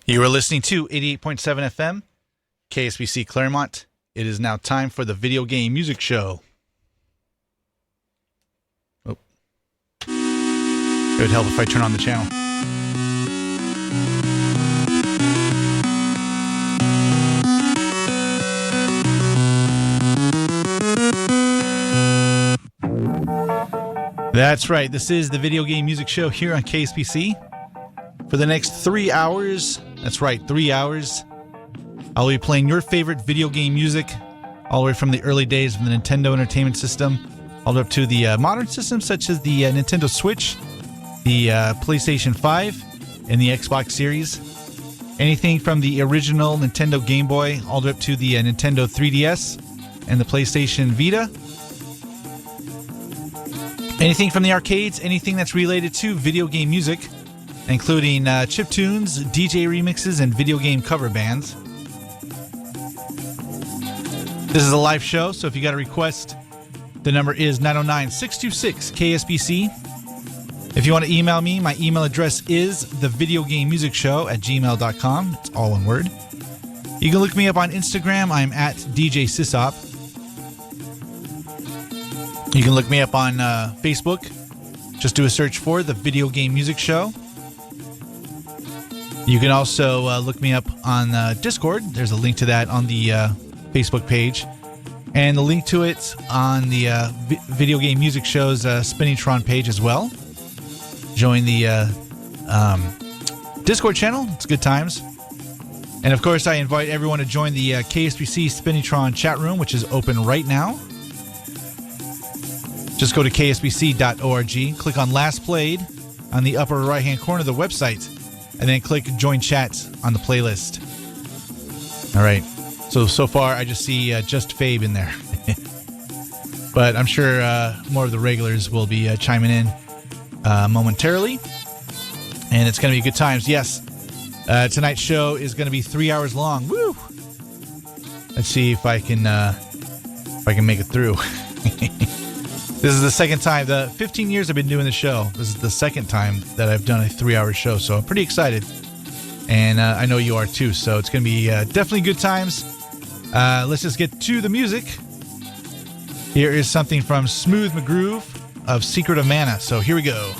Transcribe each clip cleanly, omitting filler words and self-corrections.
You are listening to 88.7 FM, KSPC Claremont. It is now time for the Video Game Music Show. Oh. It would help if I turn on the channel. That's right. This is the Video Game Music Show here on KSPC. For the next 3 hours, that's right, 3 hours, I'll be playing your favorite video game music, all the way from the early days of the Nintendo Entertainment System, all the way up to the modern systems such as the Nintendo Switch, the PlayStation 5, and the Xbox Series. Anything from the original Nintendo Game Boy, all the way up to the Nintendo 3DS and the PlayStation Vita. Anything from the arcades, anything that's related to video game music, including chiptunes, DJ remixes, and video game cover bands. This is a live show, so if you got a request, the number is 909-626-KSPC. If you want to email me, my email address is thevideogamemusicshow@gmail.com. It's all one word. You can look me up on Instagram. I'm at DJ SysOp. You can look me up on Facebook. Just do a search for The Video Game Music Show. You can also look me up on Discord. There's a link to that on the Facebook page. And the link to it on the Video Game Music Show's Spinningtron page as well. Join the Discord channel. It's good times. And of course, I invite everyone to join the KSPC Spinningtron chat room, which is open right now. Just go to kspc.org, click on Last Played on the upper right-hand corner of the website, and then click Join Chat on the playlist. All right. So far, I just see Just Fabe in there. But I'm sure more of the regulars will be chiming in momentarily. And it's going to be good times. Yes, tonight's show is going to be 3 hours long. Woo! Let's see if I can make it through. This is the second time. The 15 years I've been doing the show, this is the second time that I've done a 3-hour show. So I'm pretty excited. And I know you are too. So it's going to be definitely good times. Let's just get to the music. Here is something from Smooth McGroove of Secret of Mana. So here we go.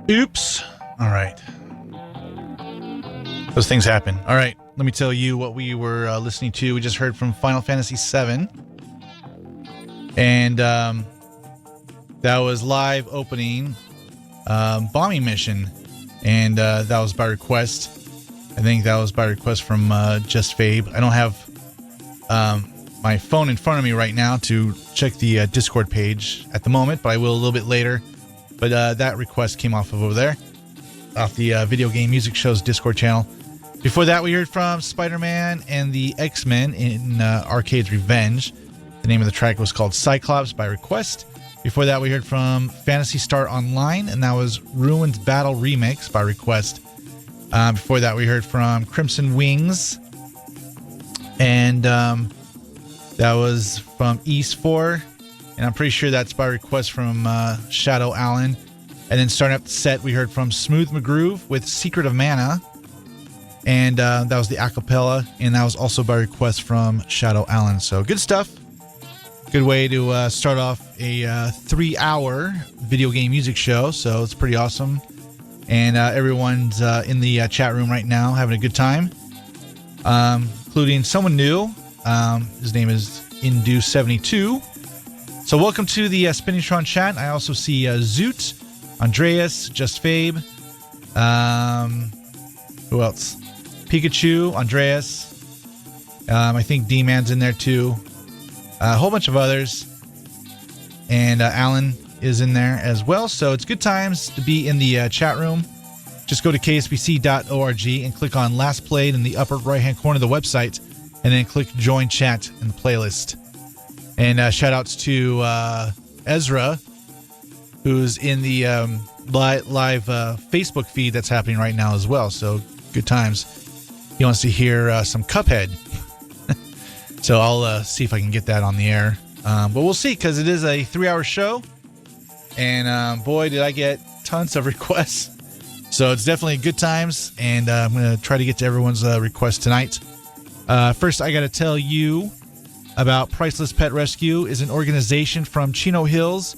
Oops. All right. Those things happen. All right. Let me tell you what we were listening to. We just heard from Final Fantasy VII. And that was live opening bombing mission. And that was by request. I think that was by request from Just Fabe. I don't have my phone in front of me right now to check the Discord page at the moment, but I will a little bit later. But that request came off of over there, off the Video Game Music Show's Discord channel. Before that, we heard from Spider-Man and the X-Men in Arcade's Revenge. The name of the track was called Cyclops by request. Before that, we heard from Phantasy Star Online, and that was Ruined Battle Remix by request. Before that, we heard from Crimson Wings, and that was from East 4, and I'm pretty sure that's by request from Shadow Allen. And then starting up the set, we heard from Smooth McGroove with Secret of Mana, and that was the acapella, and that was also by request from Shadow Allen. So good stuff. Good way to start off a 3-hour video game music show, so it's pretty awesome. And everyone's in the chat room right now having a good time, including someone new. His name is Indu72. So welcome to the Spinningtron chat. I also see Zoot, Andreas, Just Fabe. Who else? Pikachu, Andreas. I think D-Man's in there too. A whole bunch of others. And Alan is in there as well. So it's good times to be in the chat room. Just go to kspc.org and click on Last Played in the upper right-hand corner of the website. And then click Join Chat in the playlist. And shout-outs to Ezra, who's in the live Facebook feed that's happening right now as well. So good times. He wants to hear some Cuphead. So I'll see if I can get that on the air. But we'll see, because it is a 3-hour show. And boy, did I get tons of requests. So it's definitely good times. And I'm going to try to get to everyone's request tonight. First, I got to tell you about Priceless Pet Rescue. Is an organization from Chino Hills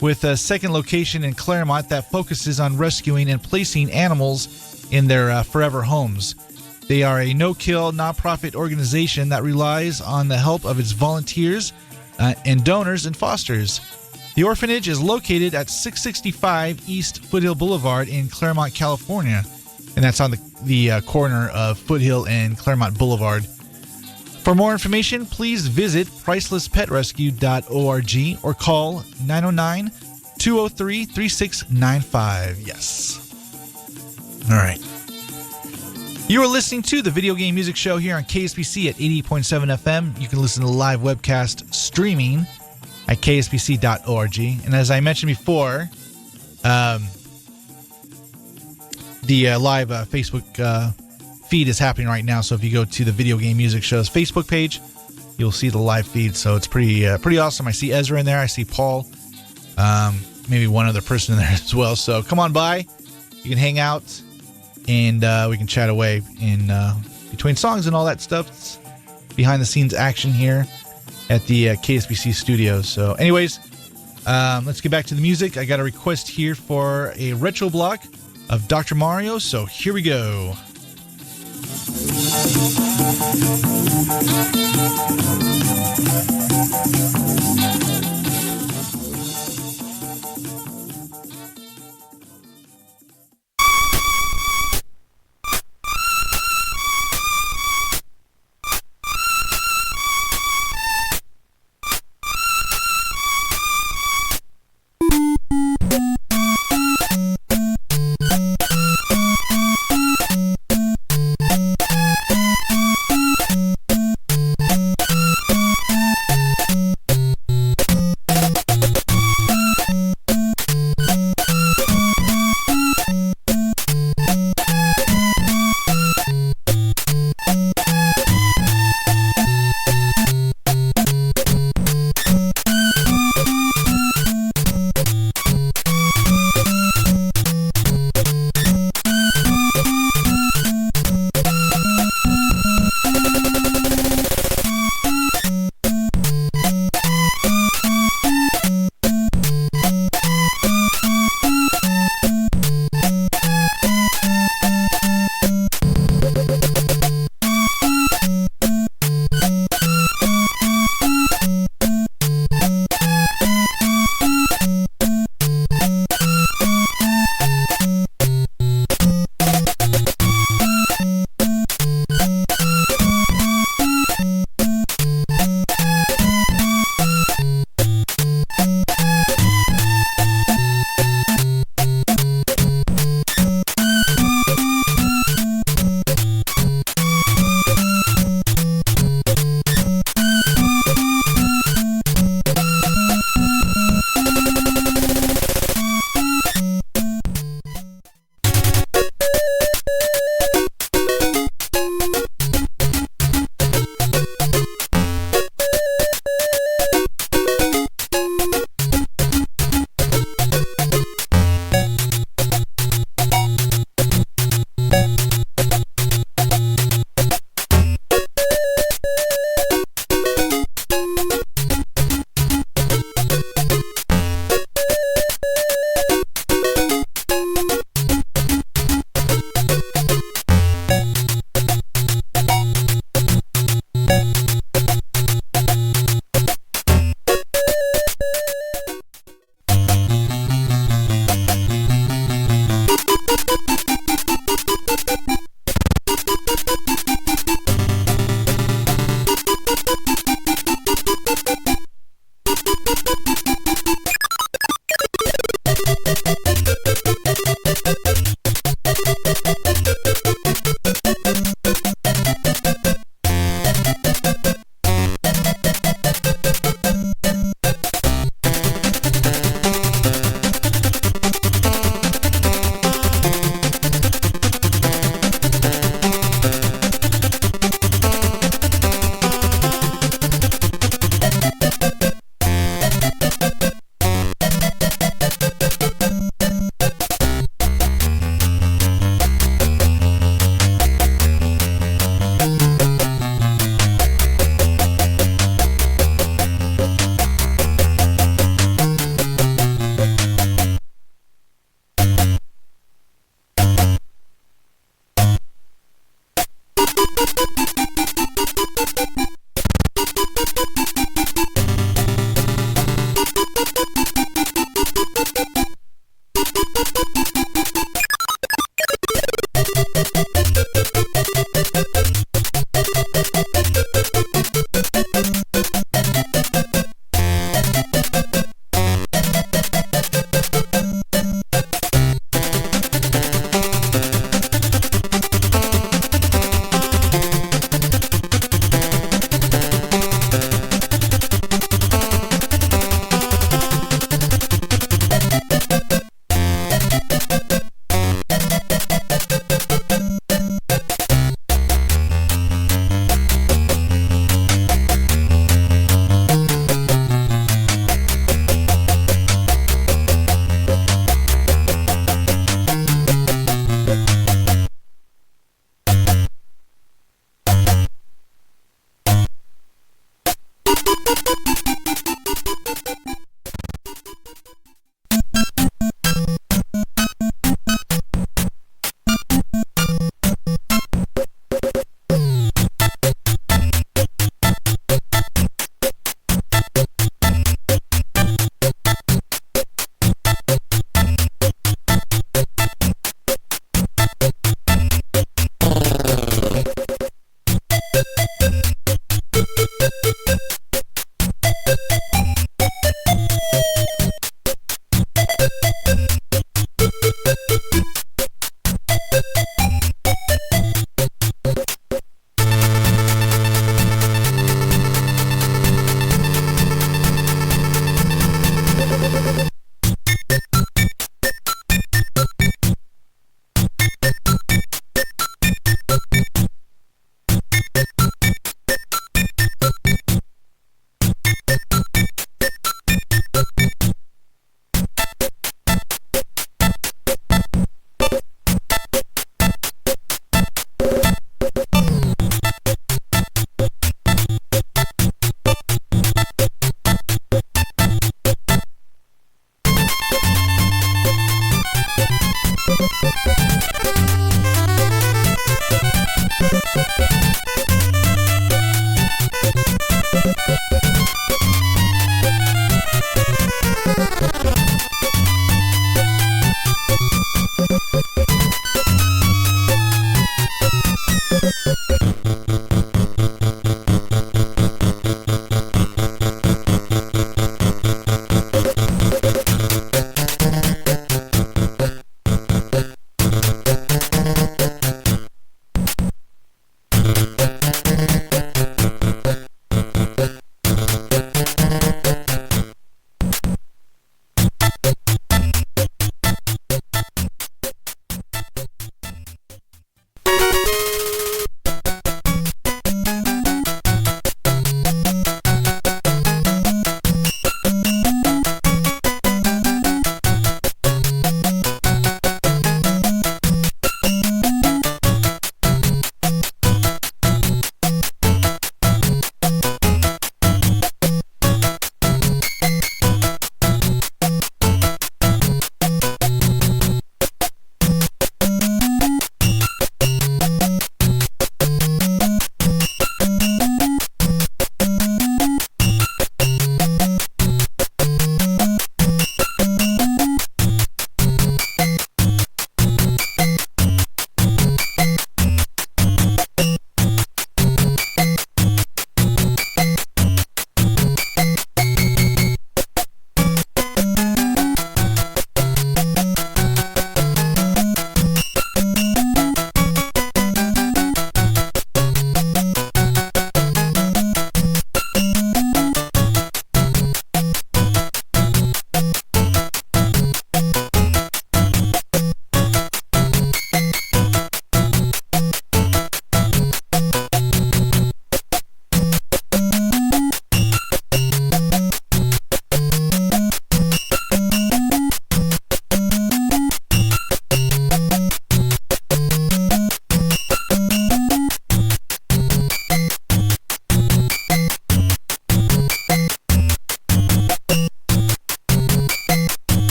with a second location in Claremont that focuses on rescuing and placing animals in their forever homes. They are a no-kill, nonprofit organization that relies on the help of its volunteers and donors and fosters. The orphanage is located at 665 East Foothill Boulevard in Claremont, California, and that's on the corner of Foothill and Claremont Boulevard. For more information, please visit pricelesspetrescue.org or call 909-203-3695. Yes. All right. You are listening to the Video Game Music Show here on KSPC at 80.7 FM. You can listen to the live webcast streaming at kspc.org. And as I mentioned before, the live Facebook feed is happening right now. So if you go to the Video Game Music Show's Facebook page, you'll see the live feed. So it's pretty awesome. I see Ezra in there. I see Paul. Maybe one other person in there as well. So come on by. You can hang out. And we can chat away in between songs and all that stuff. It's behind-the-scenes action here at the KSPC studios. So anyways, let's get back to the music. I got a request here for a retro block of Dr. Mario, so here we go.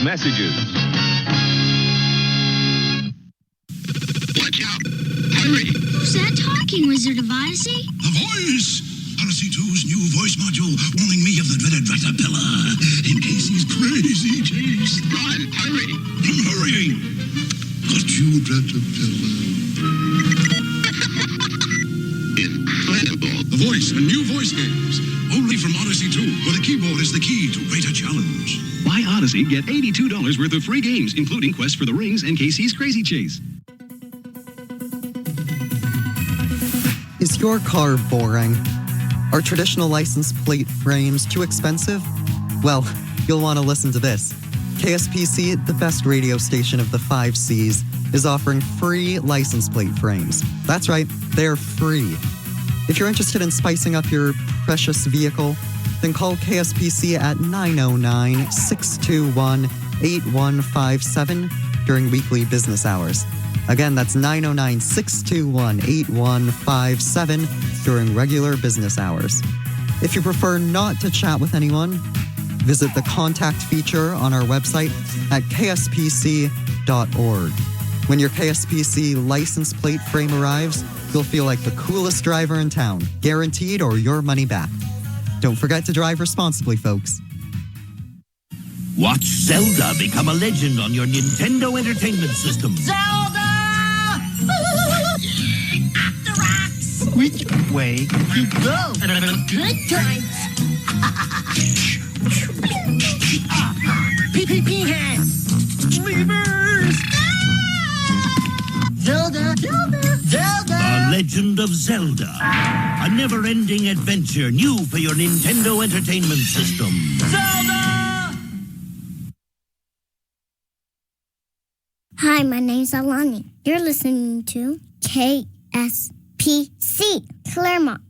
messages. Watch out! Hurry! Who's that talking, Wizard of Odyssey? A voice! Odyssey 2's new voice module warning me of the dreaded caterpillar in Casey's crazy chase. Run! Hurry! I'm hurrying! Got you, caterpillar. Incredible! The voice and new voice games. Only from Odyssey 2, where the keyboard is the key to greater challenge. Buy Odyssey, get $82 worth of free games, including Quest for the Rings and Casey's Crazy Chase. Is your car boring? Are traditional license plate frames too expensive? Well, you'll want to listen to this. KSPC, the best radio station of the 5 Cs, is offering free license plate frames. That's right, they're free. If you're interested in spicing up your precious vehicle, then call KSPC at 909-621-8157 during weekly business hours. Again, that's 909-621-8157 during regular business hours. If you prefer not to chat with anyone, visit the contact feature on our website at kspc.org. When your KSPC license plate frame arrives, you'll feel like the coolest driver in town, guaranteed or your money back. Don't forget to drive responsibly, folks. Watch Zelda become a legend on your Nintendo Entertainment System. Zelda! Up the rocks! Which way to go? Good times! Peahead! Levers! Zelda! The Legend of Zelda. A never-ending adventure new for your Nintendo Entertainment System. Zelda! Hi, my name's Alani. You're listening to KSPC, Claremont.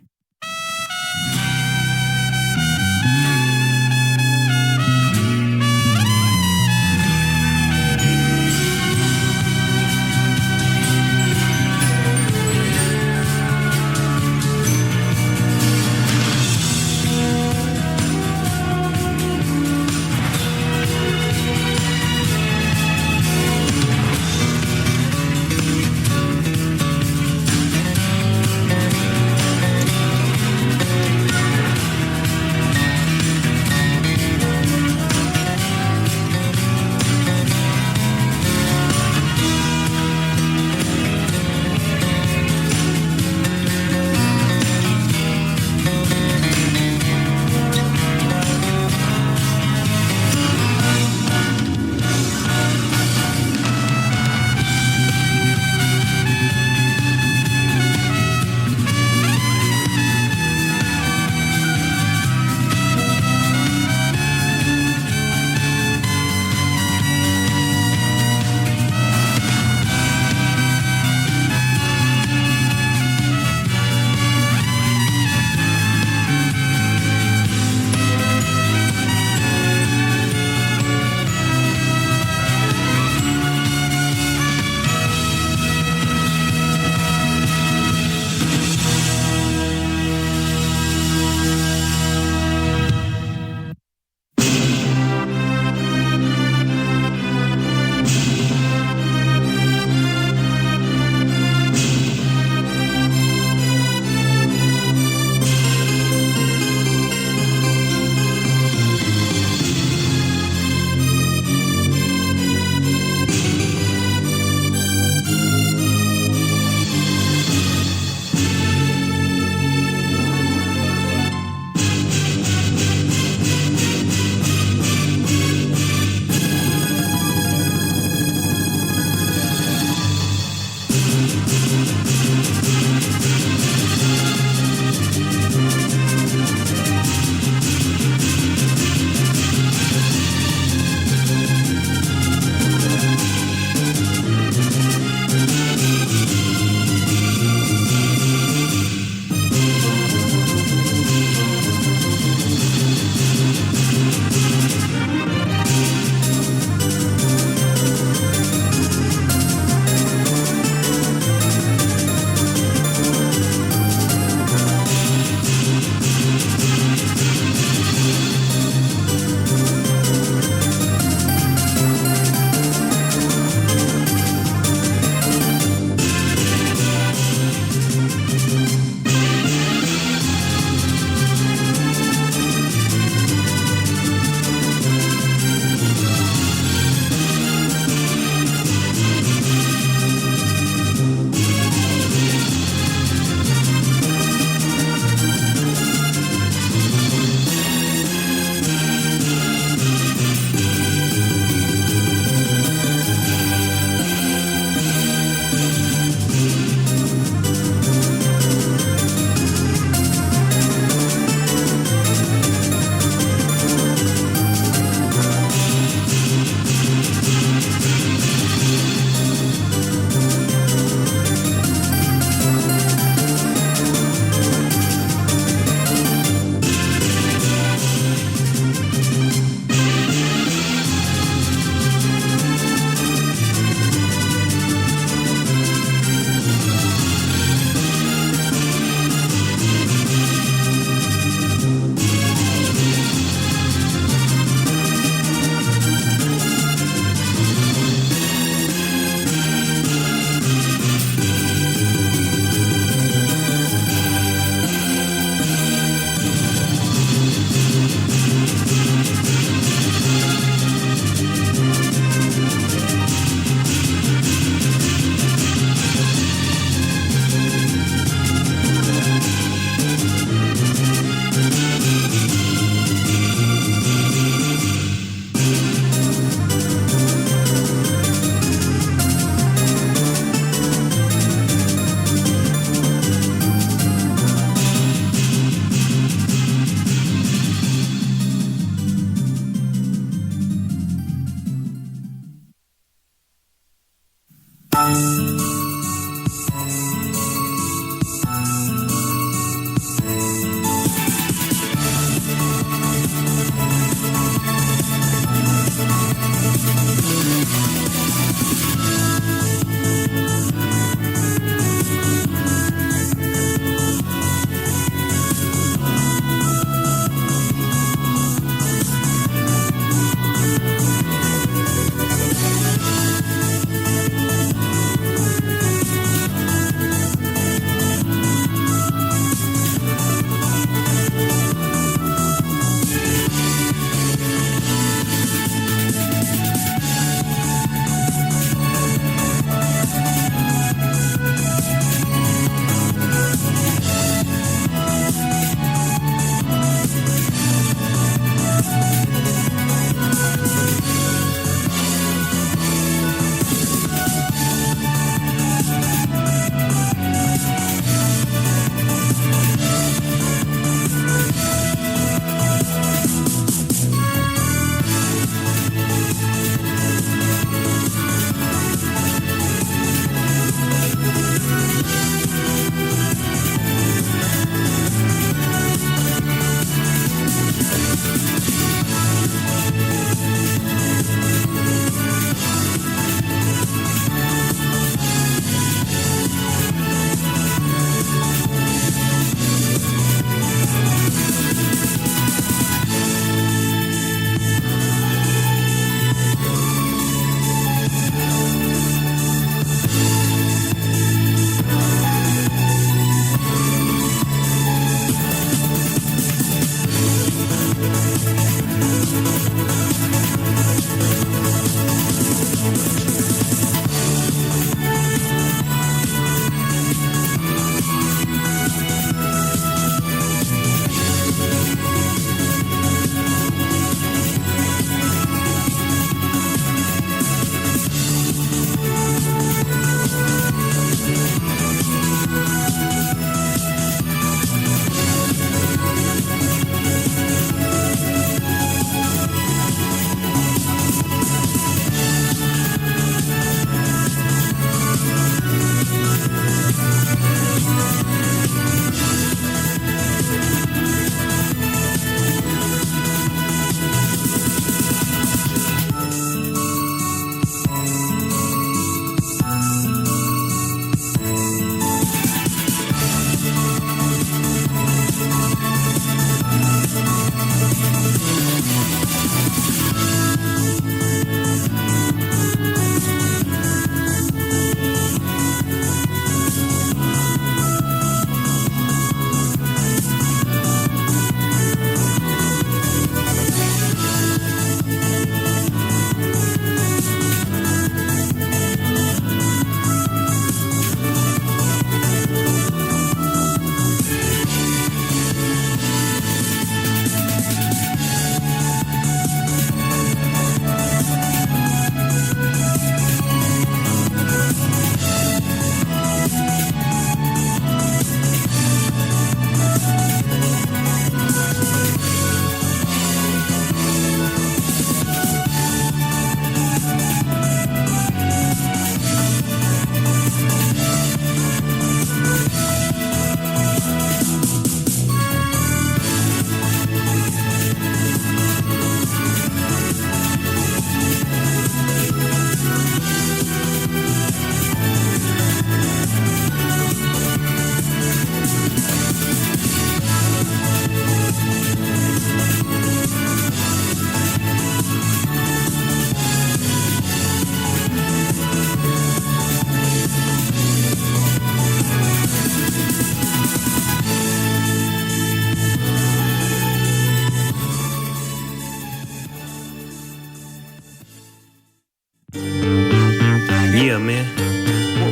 Yeah, man.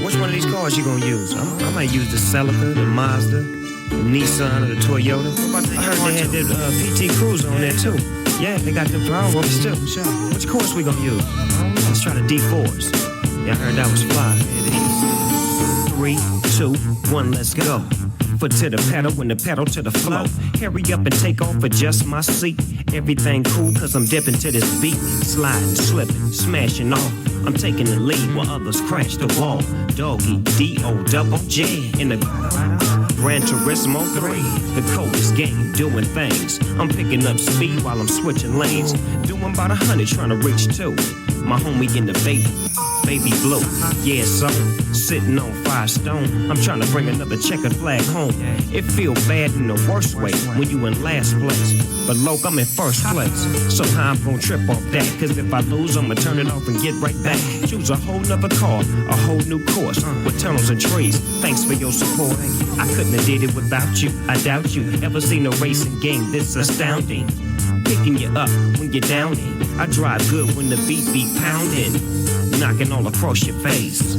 Which one of these cars you gonna use? I might use the Celica, the Mazda, the Nissan, or the Toyota. I heard they had that PT Cruiser on there too. Yeah, they got the power whoops too. Sure. Which course we gonna use? Let's try the D4s. Yeah, I heard that was fly. 3, 2, 1, let's go. foot to the pedal and the pedal to the flow. Hurry up and take off, adjust my seat. Everything cool cause I'm dipping to this beat. Sliding, slipping, smashing off. I'm taking the lead while others crash the wall. Doggy, D-O double J in the Gran Turismo 3. The coldest game, doing things. I'm picking up speed while I'm switching lanes. Doing about 100, trying to reach 2. My homie in the baby blue. Yeah, so sitting on 5 stone. I'm trying to bring another checkered flag home. It feel bad in the worst way when you in last place. But look, I'm in first place. So how I'm gonna trip off that? Cause if I lose, I'ma turn it off and get right back. Choose a whole nother car, a whole new course with tunnels and trees. Thanks for your support. I couldn't have did it without you. I doubt you ever seen a racing game this astounding. Picking you up when you're downing. I drive good when the beat be pounding, knocking all across your face.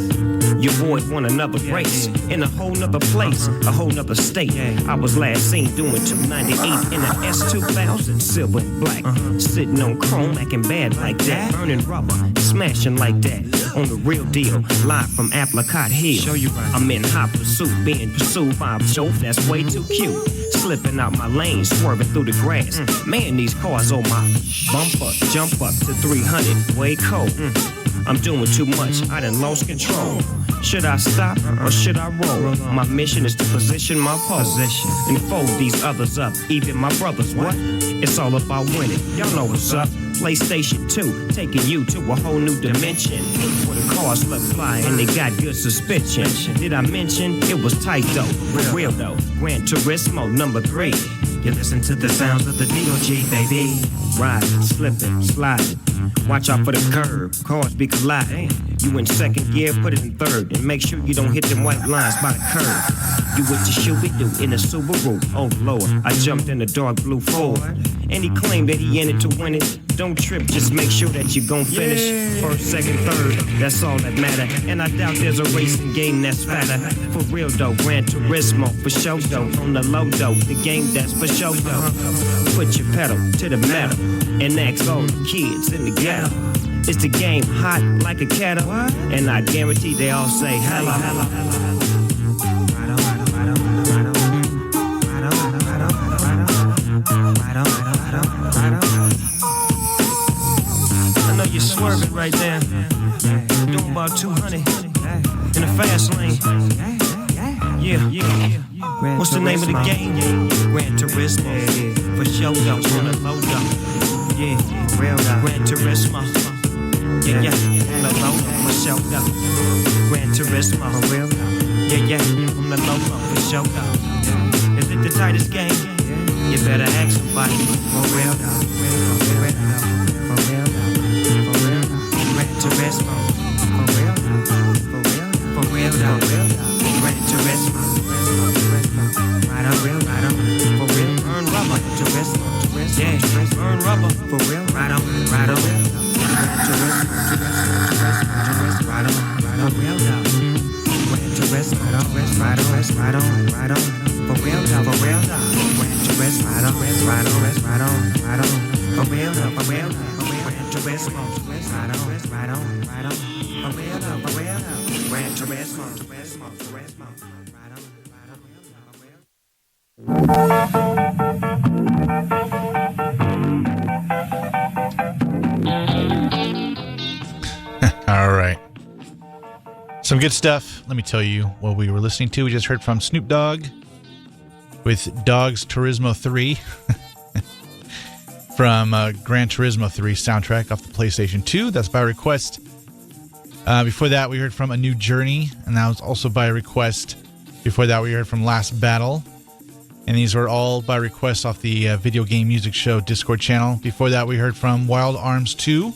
You avoid one another race in a whole nother place, a whole nother state. I was last seen doing 298 in a S2000, silver and black. Sitting on chrome, acting bad like that. Burning rubber, smashing like that. On the real deal, live from Apricot Hill. I'm in hot pursuit, being pursued by a joke that's way too cute. Slipping out my lane, swerving through the grass. Man, these cars on my bumper, jump up to 300, way cold. I'm doing too much, I done lost control. Should I stop or should I roll? My mission is to position my pole and fold these others up, even my brothers. What? It's all about winning. Y'all know what's up. PlayStation 2, taking you to a whole new dimension. Where the cars look fly and they got good suspension. Did I mention it was tight though? For real though. Gran Turismo number 3. You listen to the sounds of the DOG, baby. Riding, slipping, sliding. Watch out for the curb, cars be colliding. You in second gear, put it in third, and make sure you don't hit them white lines by the curb. You with your Shooby-Doo in a Subaru, oh Lord. I jumped in a dark blue Ford, and he claimed that he in it to win it. Don't trip, just make sure that you gon' finish. First, second, third, that's all that matter. And I doubt there's a racing game that's fatter. For real though, Gran Turismo, for show though. On the low though, the game that's for show though. Put your pedal to the metal, and ask all the kids in the ghetto. Is the game hot like a kettle? And I guarantee they all say hello. I know you're swerving right there, doing about 200 in a fast lane. Yeah. What's the name of the game? Gran Turismo. For show though, on the low though. Yeah, Gran Turismo. Yeah, on the low for show though. Gran Turismo. Yeah, on the low for show though. Is it the tightest game? You better ask somebody. For real though. Gran Turismo. For real though. Gran Turismo. Right on, for real. Burn rubber, Turismo. Yeah, burn rubber, for real. Right on, Turismo. Right on, for real though. Turismo, right on, for real though. Turismo, right on, for real though. Turismo, right on, for real though. Gran Turismo, right on. All right. Some good stuff. Let me tell you what we were listening to. We just heard from Snoop Dogg with Dog's Turismo 3 from Gran Turismo 3 soundtrack off the PlayStation 2. That's by request. Before that, we heard from A New Journey, and that was also by request. Before that, we heard from Last Battle. And these were all by request off the Video Game Music Show Discord channel. Before that, we heard from Wild Arms 2.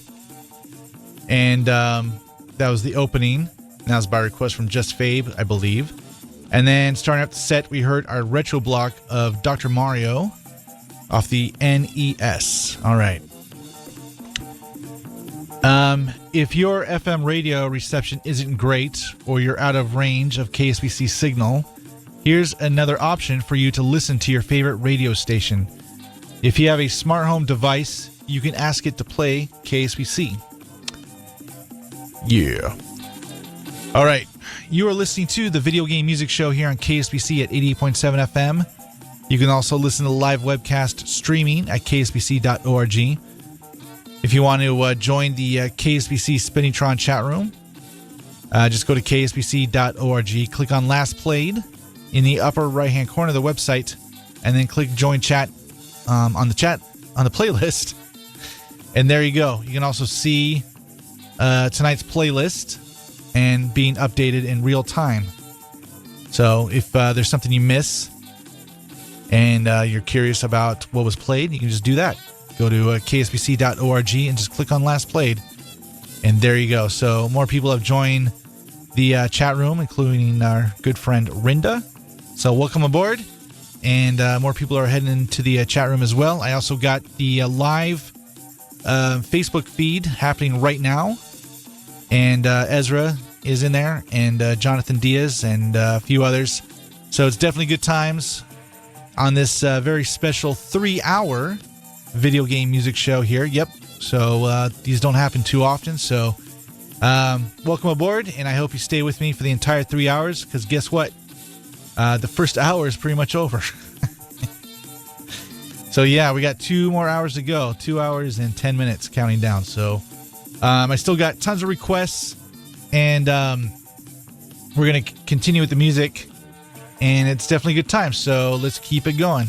And that was the opening. And that was by request from Just Fabe, I believe. And then starting out the set, we heard our retro block of Dr. Mario off the NES. All right. If your FM radio reception isn't great or you're out of range of KSPC signal, here's another option for you to listen to your favorite radio station. If you have a smart home device, you can ask it to play KSPC. Yeah. All right. You are listening to the Video Game Music Show here on KSPC at 88.7 FM. You can also listen to the live webcast streaming at kspc.org. If you want to join the KSPC Spinningtron chat room, just go to kspc.org, click on Last Played in the upper right-hand corner of the website, and then click Join Chat on the playlist. And there you go. You can also see tonight's playlist and being updated in real time. So if there's something you miss and you're curious about what was played, you can just do that. Go to kspc.org and just click on Last Played. And there you go. So more people have joined the chat room, including our good friend Rinda. So welcome aboard. And more people are heading into the chat room as well. I also got the live Facebook feed happening right now. And Ezra is in there, and Jonathan Diaz, and a few others. So it's definitely good times on this very special 3-hour video game music show here. Yep. So these don't happen too often. So welcome aboard, and I hope you stay with me for the entire 3 hours, because guess what? The first hour is pretty much over. So yeah, we got 2 more hours to go. 2 hours and 10 minutes counting down. So I still got tons of requests, and we're going to continue with the music, and it's definitely a good time. So let's keep it going.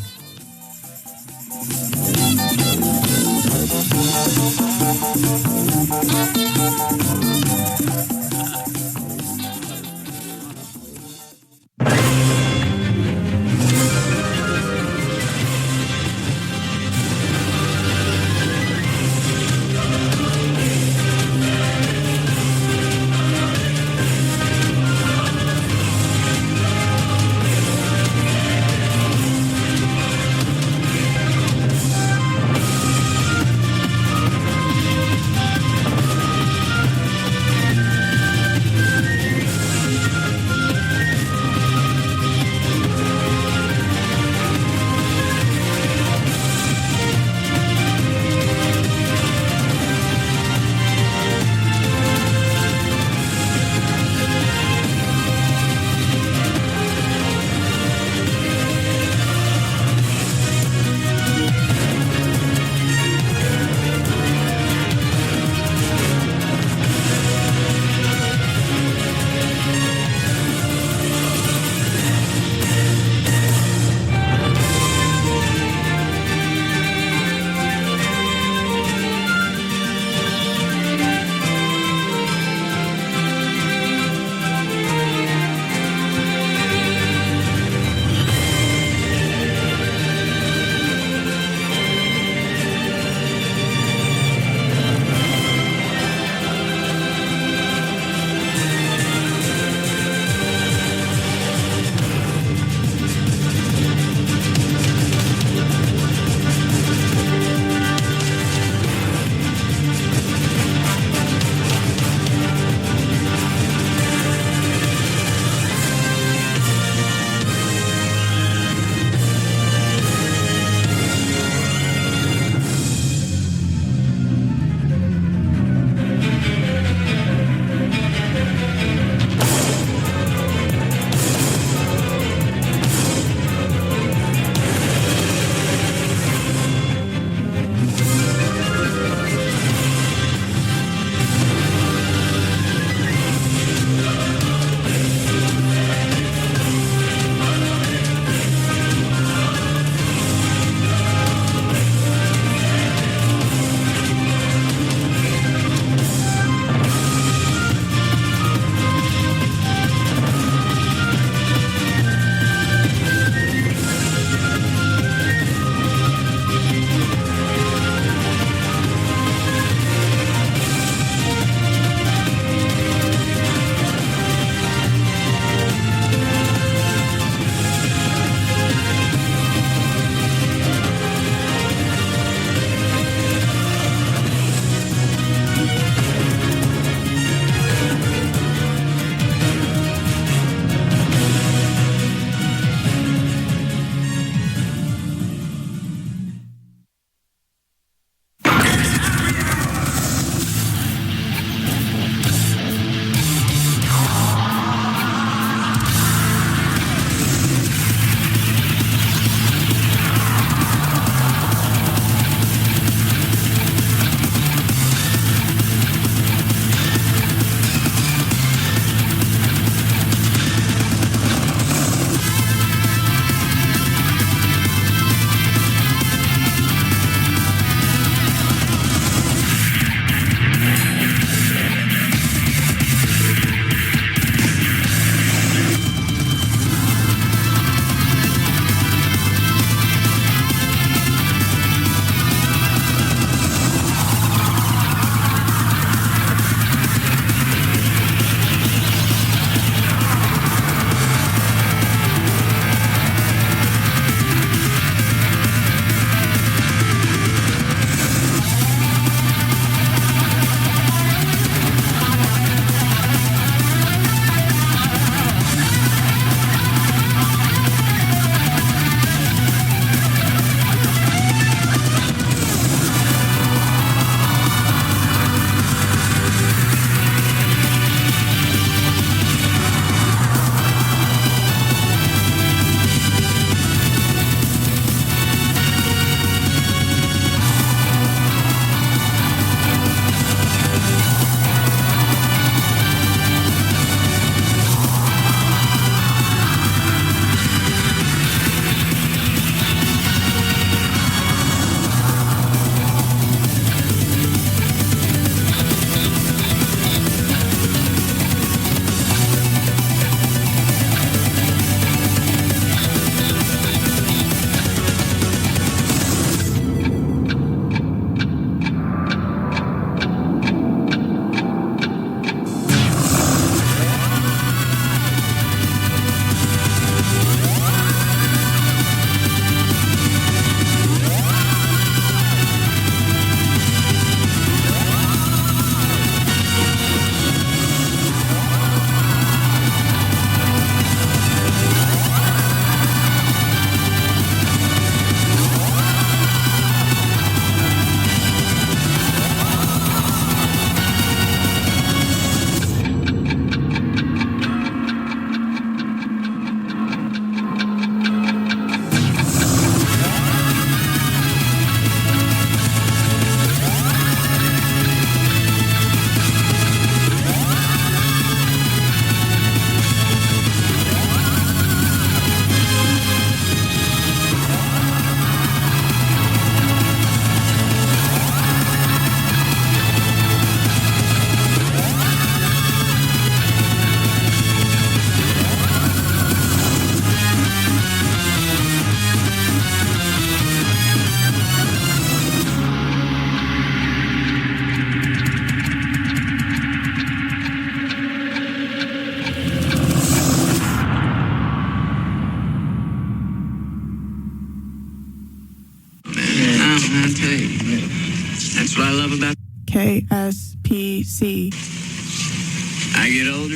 I get older,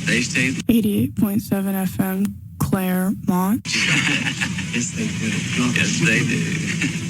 they stay. 88.7 FM, Claremont. Yes, they do. Yes, they do.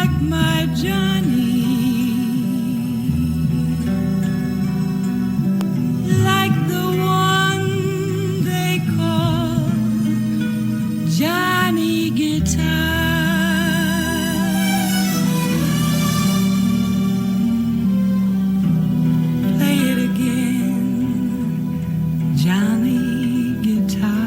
like my Johnny, like the one they call Johnny Guitar. Play it again, Johnny Guitar.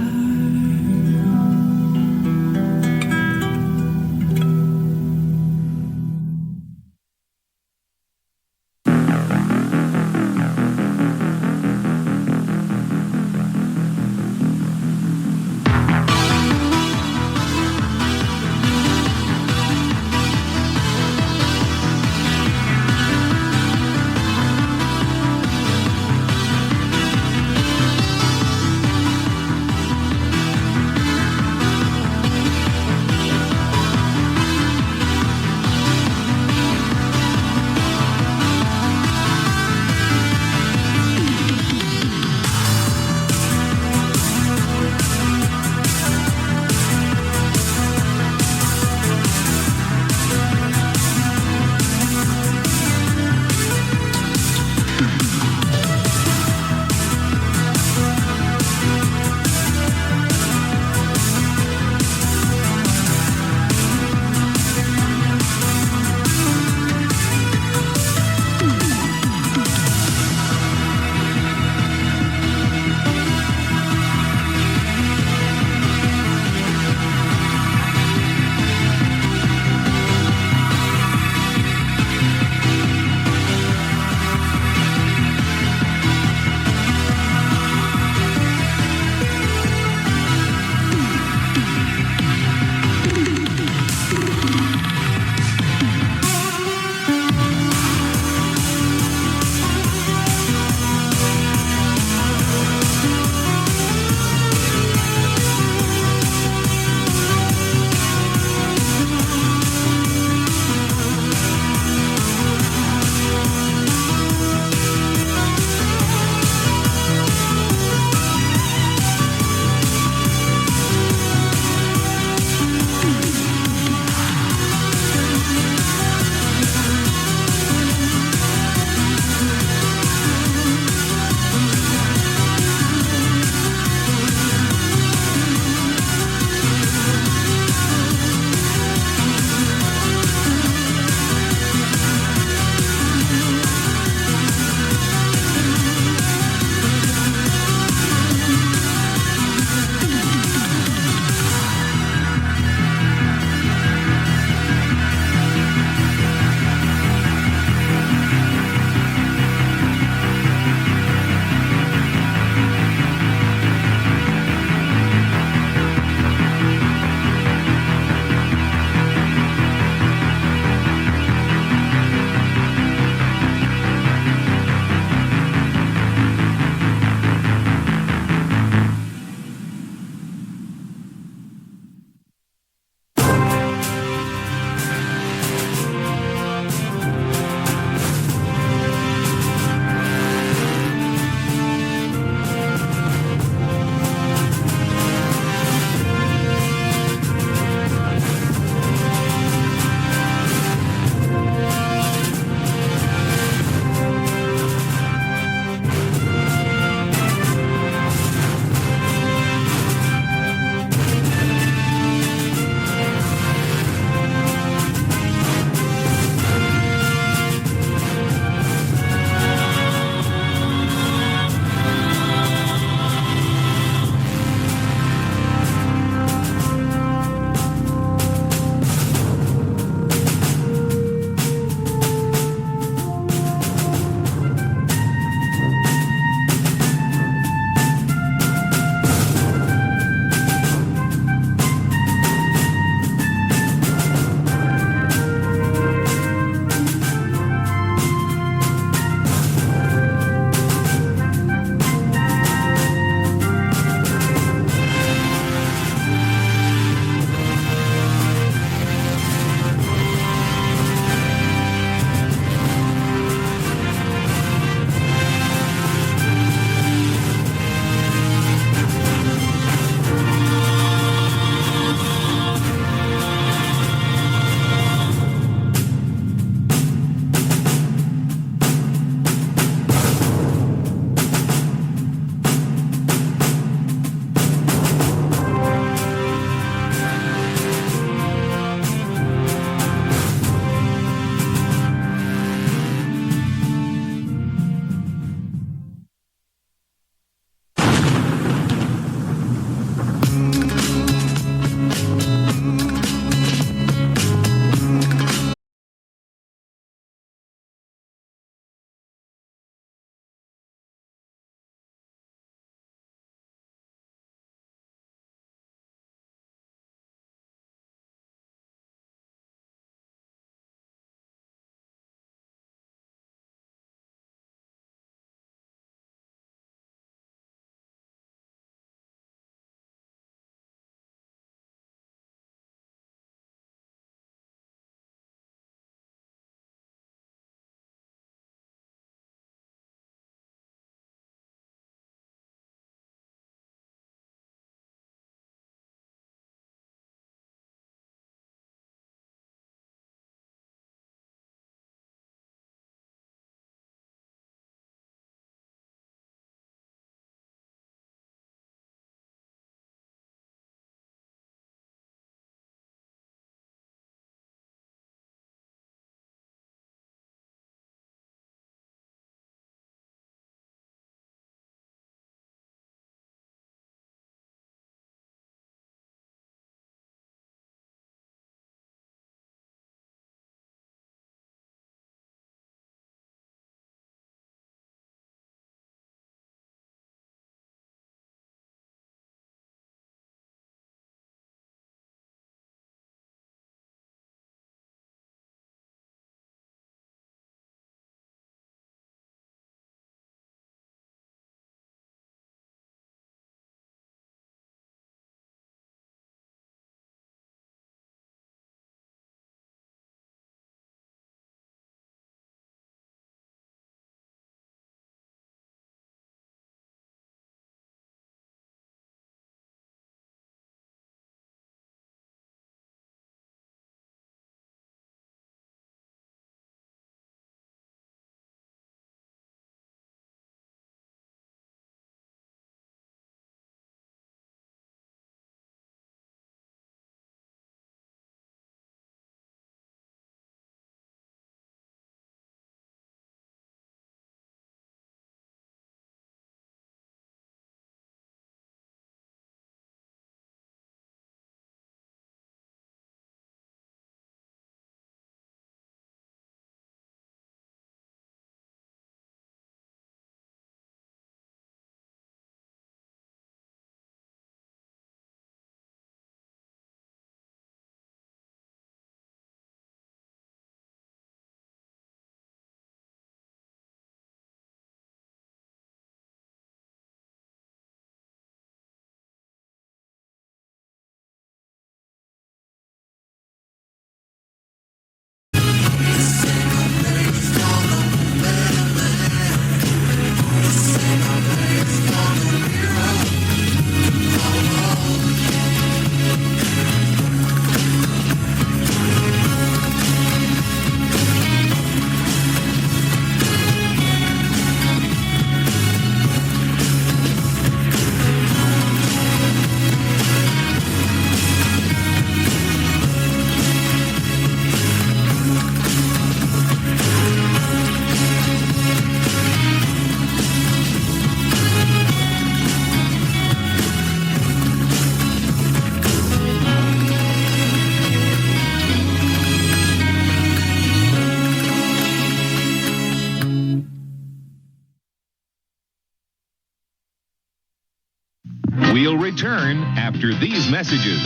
We'll return after these messages.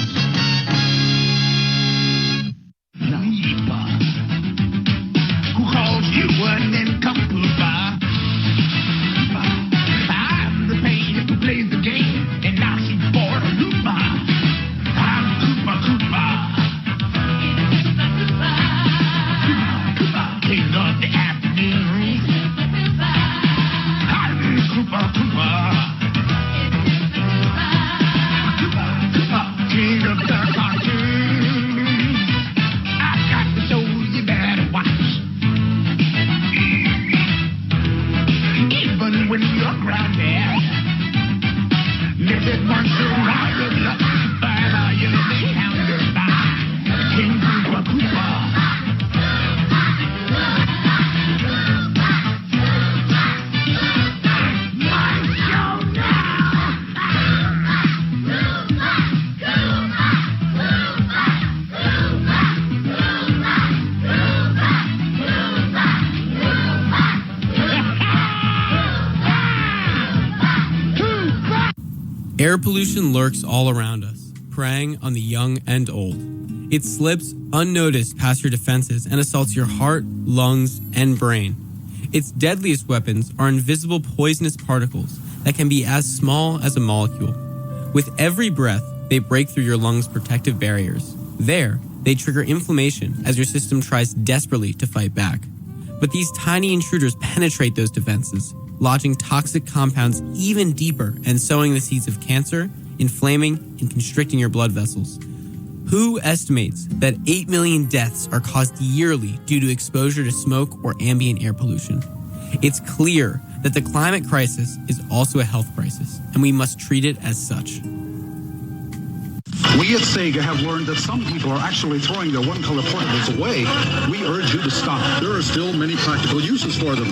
Who calls you one nincompoop? I'm the pain who plays the game and knocks you for a loop. I'm Koopa Koopa. Koopa, king of the afternoon. I'm Koopa Koopa. King of the cartoon. I've got to show you better watch. Even when you're grounded, visit once around the block. By you may hounded by King Koopa Koopa. Air pollution lurks all around us, preying on the young and old. It slips unnoticed past your defenses and assaults your heart, lungs, and brain. Its deadliest weapons are invisible poisonous particles that can be as small as a molecule. With every breath, they break through your lungs' protective barriers. There, they trigger inflammation as your system tries desperately to fight back. But these tiny intruders penetrate those defenses, lodging toxic compounds even deeper and sowing the seeds of cancer, inflaming and constricting your blood vessels. WHO estimates that 8 million deaths are caused yearly due to exposure to smoke or ambient air pollution. It's clear that the climate crisis is also a health crisis, and we must treat it as such. We at Sega have learned that some people are actually throwing their one-color portables away. We urge you to stop. There are still many practical uses for them.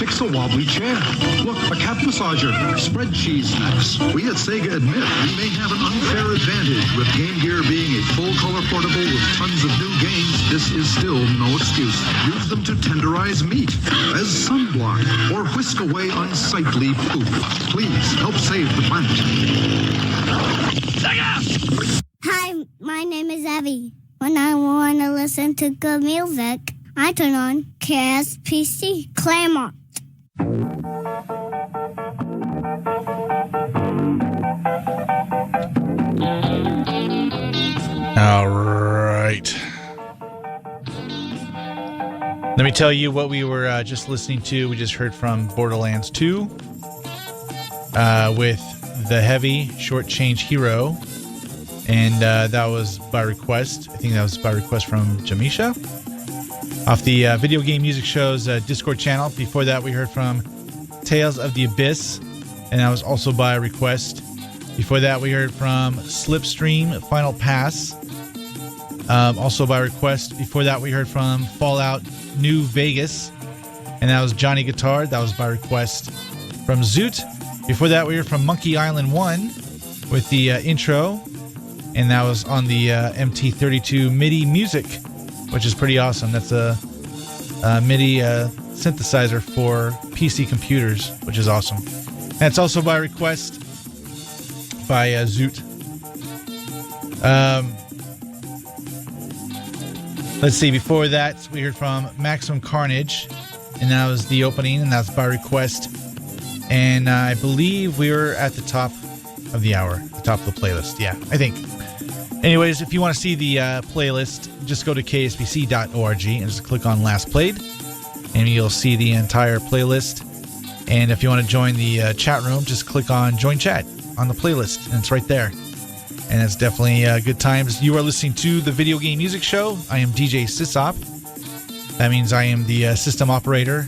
Fix a wobbly chair. Look, a cat massager. Spread cheese snacks. We at Sega admit we may have an unfair advantage with Game Gear being a full-color portable with tons of new games. This is still no excuse. Use them to tenderize meat, as sunblock, or whisk away unsightly poop. Please help save the planet. Hi, my name is Evie. When I want to listen to good music, I turn on KSPC Claremont. All right. Let me tell you what we were just listening to. We just heard from Borderlands 2 with The Heavy Short Change Hero. And that was by request. I think that was by request from Jamisha off the Video Game Music Show's Discord channel. Before that, we heard from Tales of the Abyss, and that was also by request. Before that, we heard from Slipstream Final Pass, also by request. Before that, we heard from Fallout New Vegas, and that was Johnny Guitar. That was by request from Zoot. Before that, we heard from Monkey Island 1 with the intro. And that was on the MT32 MIDI music, which is pretty awesome. That's a MIDI synthesizer for PC computers, which is awesome. And it's also by request by Zoot. Let's see. Before that, we heard from Maximum Carnage, and that was the opening, and that's by request. And I believe we were at the top of the hour, the top of the playlist. Yeah, I think. Anyways, if you want to see the playlist, just go to kspc.org and just click on Last Played, and you'll see the entire playlist. And if you want to join the chat room, just click on Join Chat on the playlist, and it's right there. And it's definitely good times. You are listening to the Video Game Music Show. I am DJ SysOp. That means I am the system operator.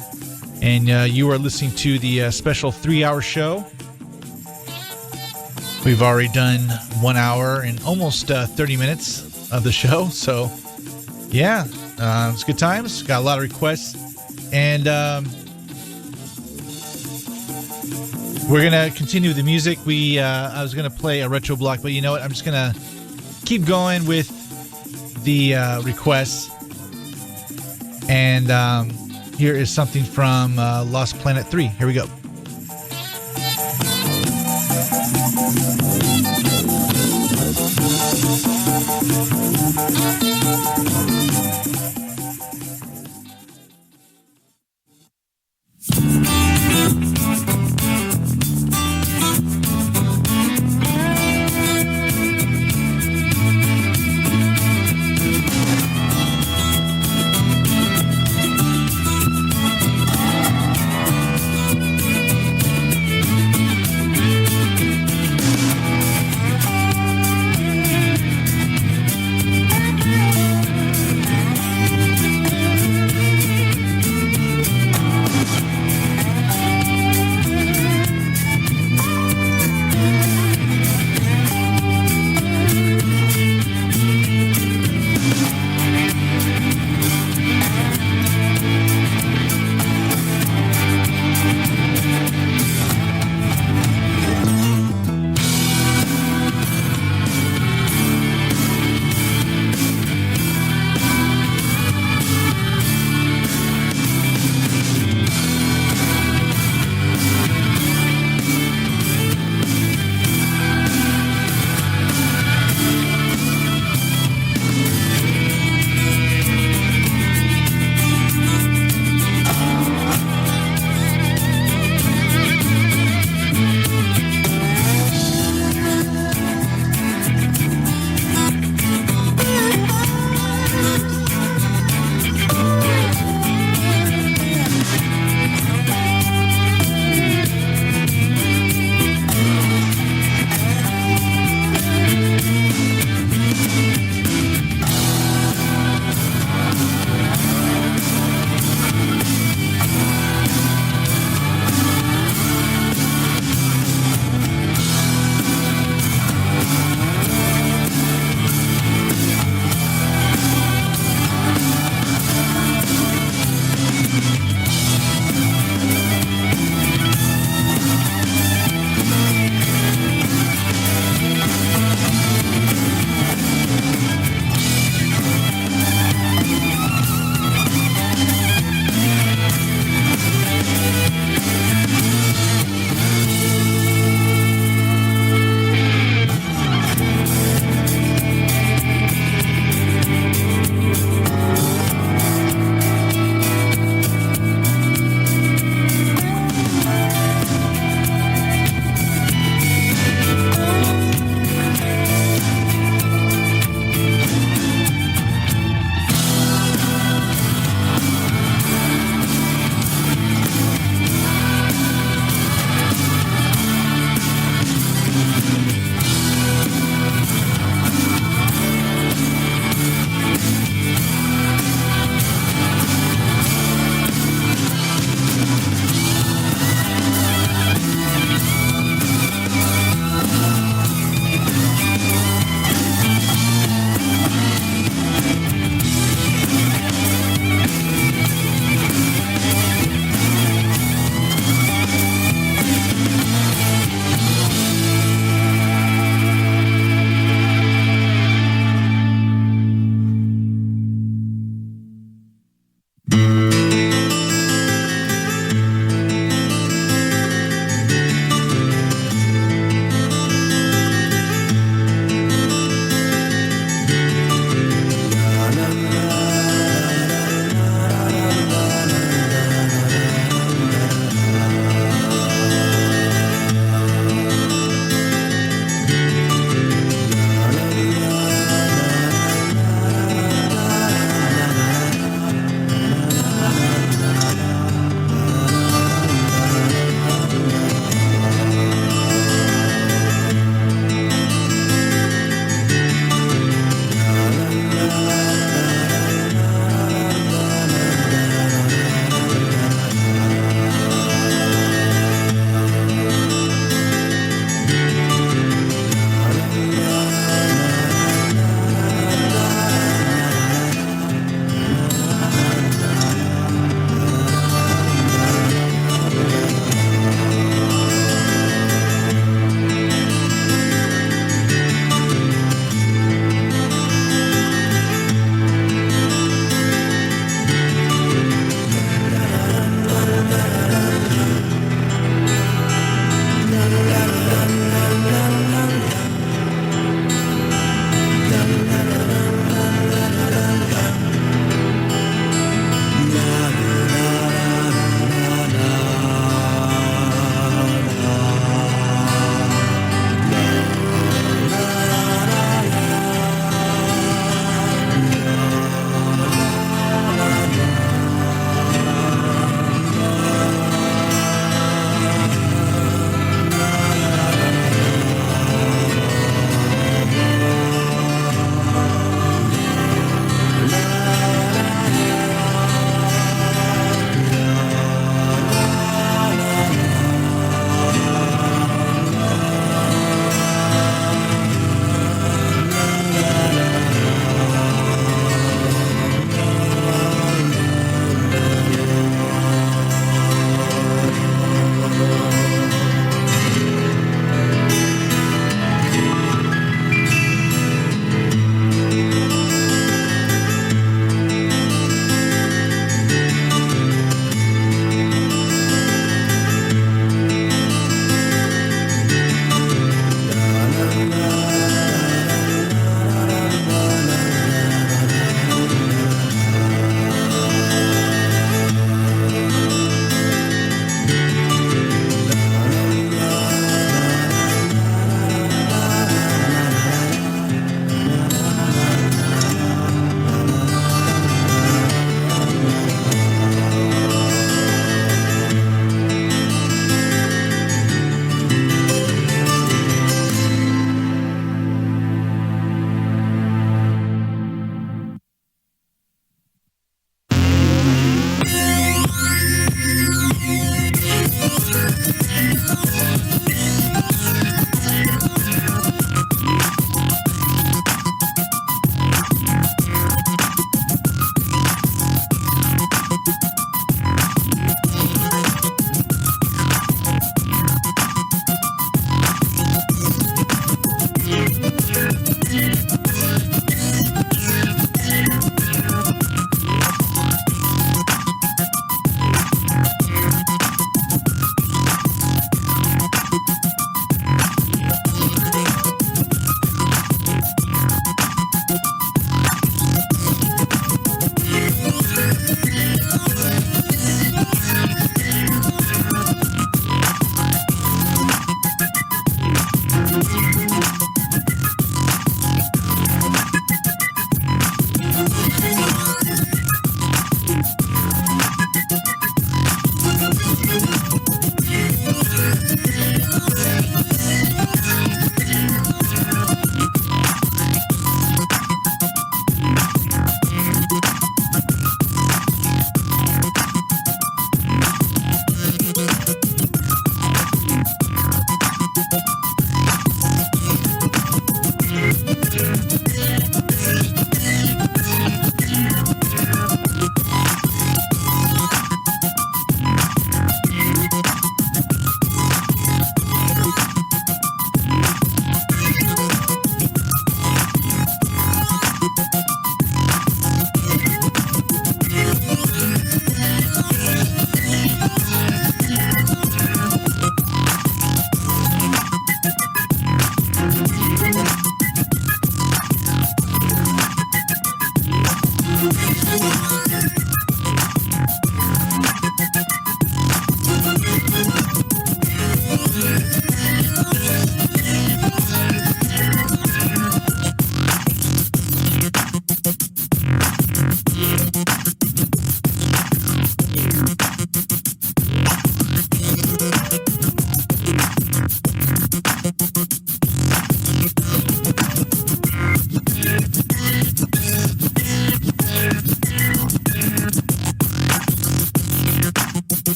And you are listening to the special 3-hour show. We've already done 1 hour and almost 30 minutes of the show. So, yeah, it's good times. Got a lot of requests. And we're going to continue with the music. I was going to play a retro block, but you know what? I'm just going to keep going with the requests. And here is something from Lost Planet 3. Here we go.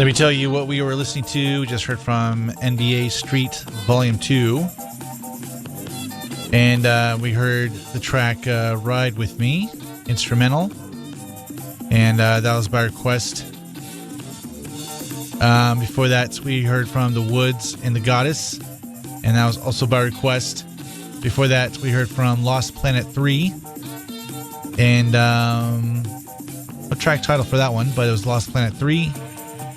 Let me tell you what we were listening to. We just heard from NBA Street Volume 2. And we heard the track Ride With Me, instrumental. And that was by request. Before that, we heard from The Woods and The Goddess. And that was also by request. Before that, we heard from Lost Planet 3. And no track title for that one, but it was Lost Planet 3.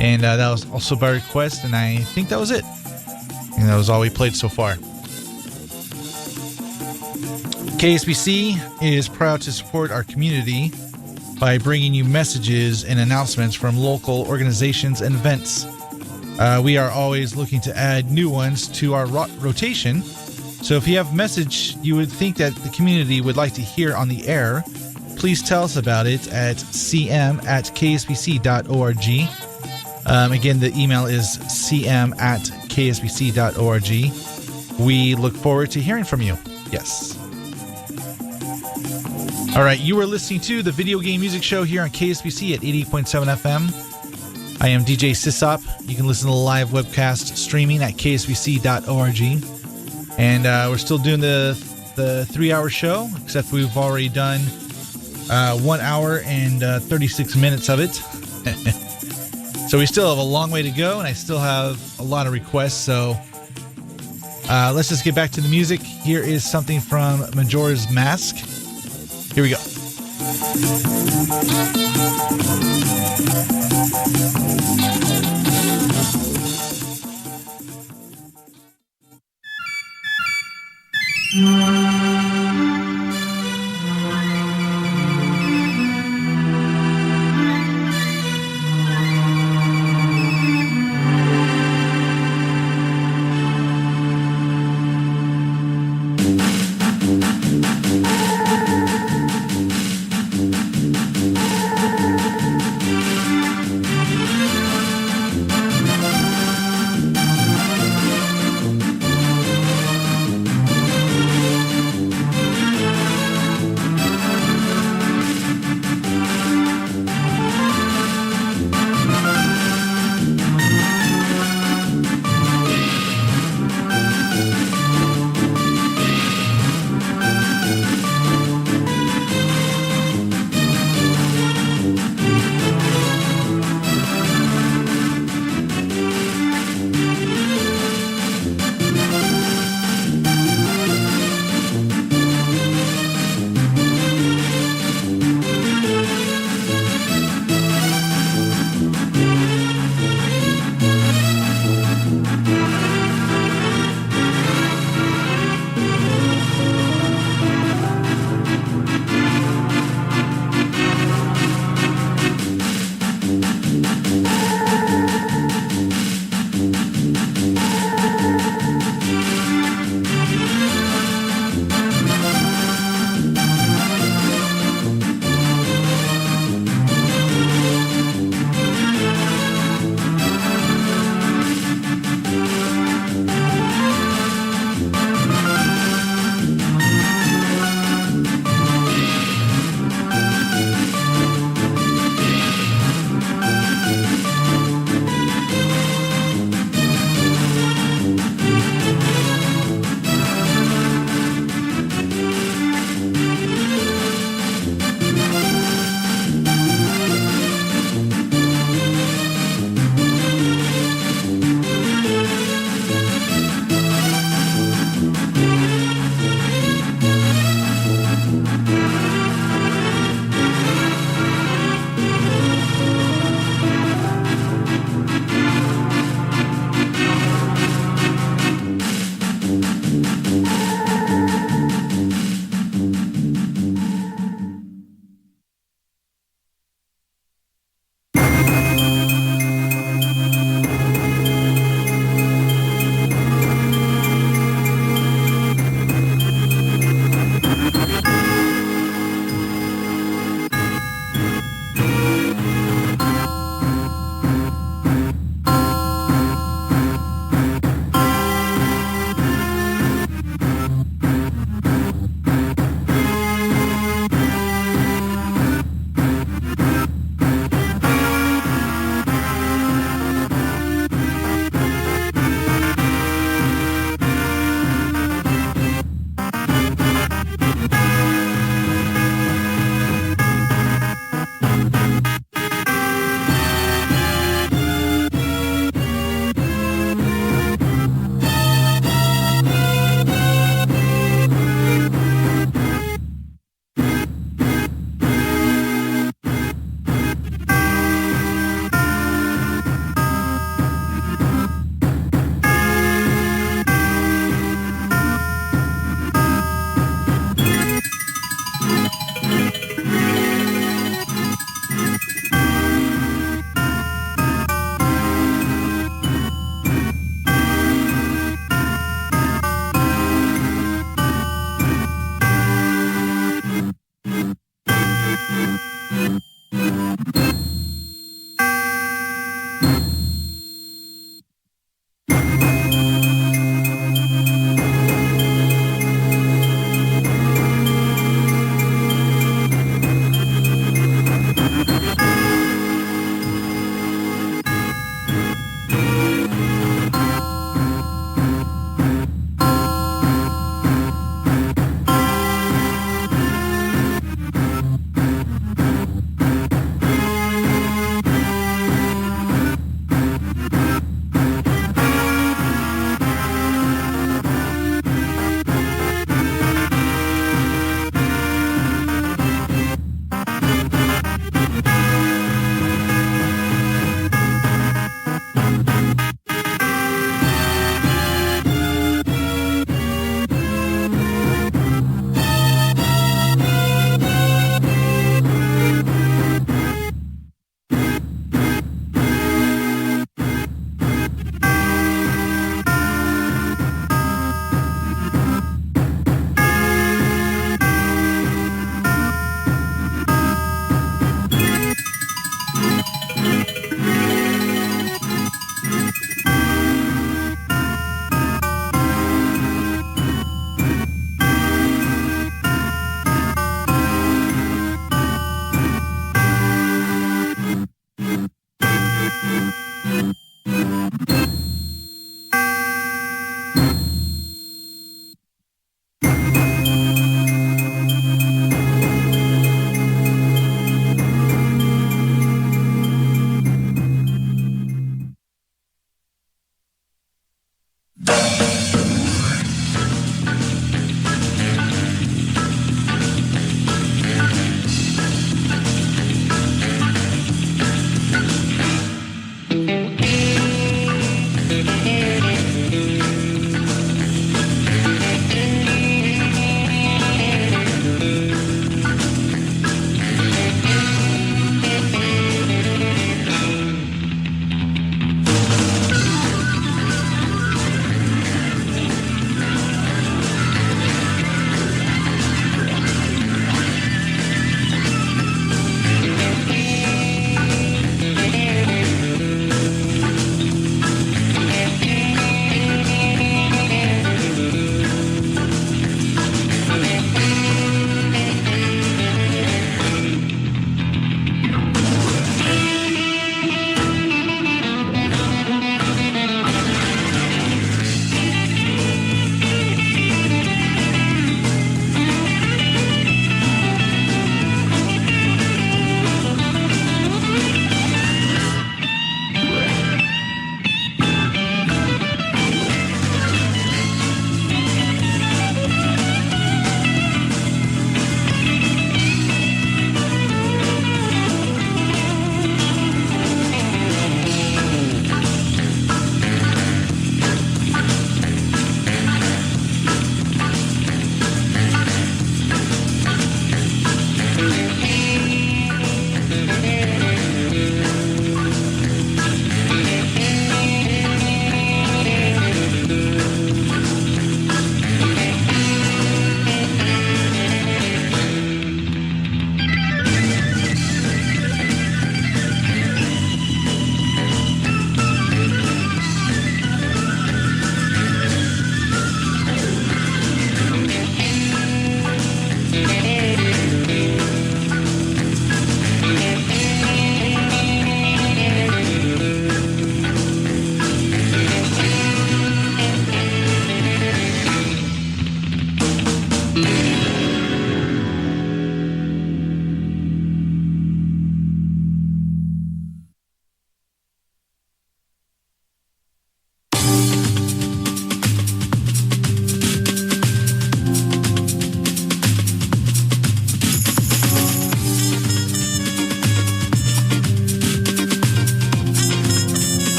And that was also by request, and I think that was it. And that was all we played so far. KSPC is proud to support our community by bringing you messages and announcements from local organizations and events. We are always looking to add new ones to our rotation. So if you have a message you would think that the community would like to hear on the air, please tell us about it at cm@kspc.org. Again, the email is cm@kspc.org. We look forward to hearing from you. Yes. All right, you are listening to the Video Game Music Show here on KSPC at 88.7 FM. I am DJ SysOp. You can listen to the live webcast streaming at kspc.org. And we're still doing the 3-hour show, except we've already done 1 hour and 36 minutes of it. So we still have a long way to go, and I still have a lot of requests. So let's just get back to the music. Here is something from Majora's Mask. Here we go.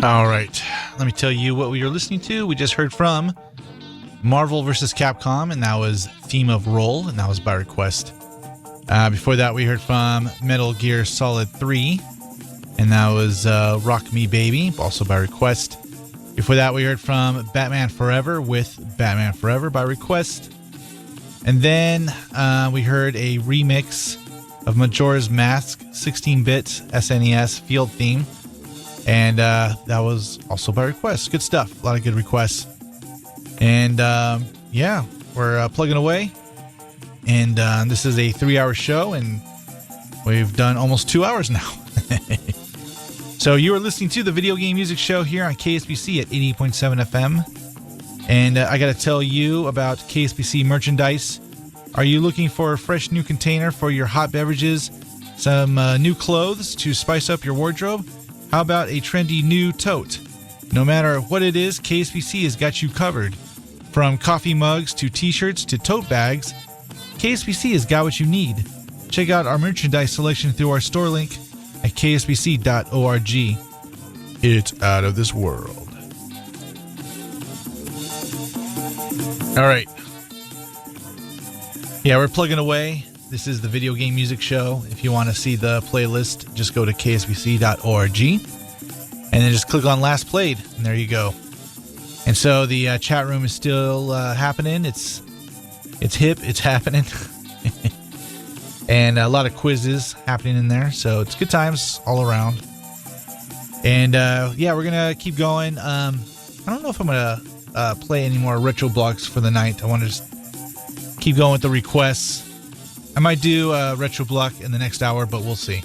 All right, let me tell you what we were listening to. We just heard from Marvel vs. Capcom, and that was Theme of Roll, and that was by request. Before that, we heard from Metal Gear Solid 3, and that was Rock Me Baby, also by request. Before that, we heard from Batman Forever with Batman Forever by request. And then we heard a remix of Majora's Mask 16-bit SNES field theme. And that was also by request. Good stuff. A lot of good requests. And yeah, we're plugging away. And this is a 3-hour show, and we've done almost 2 hours now. So you are listening to the Video Game Music Show here on KSPC at 88.7 FM. And I got to tell you about KSPC merchandise. Are you looking for a fresh new container for your hot beverages, some new clothes to spice up your wardrobe? How about a trendy new tote? No matter what it is, KSPC has got you covered. From coffee mugs to t-shirts to tote bags, KSPC has got what you need. Check out our merchandise selection through our store link at kspc.org. It's out of this world. All right. Yeah, we're plugging away. This is the Video Game Music Show. If you want to see the playlist, just go to kspc.org and then just click on Last Played, and there you go. And so the chat room is still happening. It's hip. It's happening. And a lot of quizzes happening in there. So it's good times all around. And yeah, we're going to keep going. I don't know if I'm going to play any more retro blocks for the night. I want to just keep going with the requests. I might do a retro block in the next hour, but we'll see.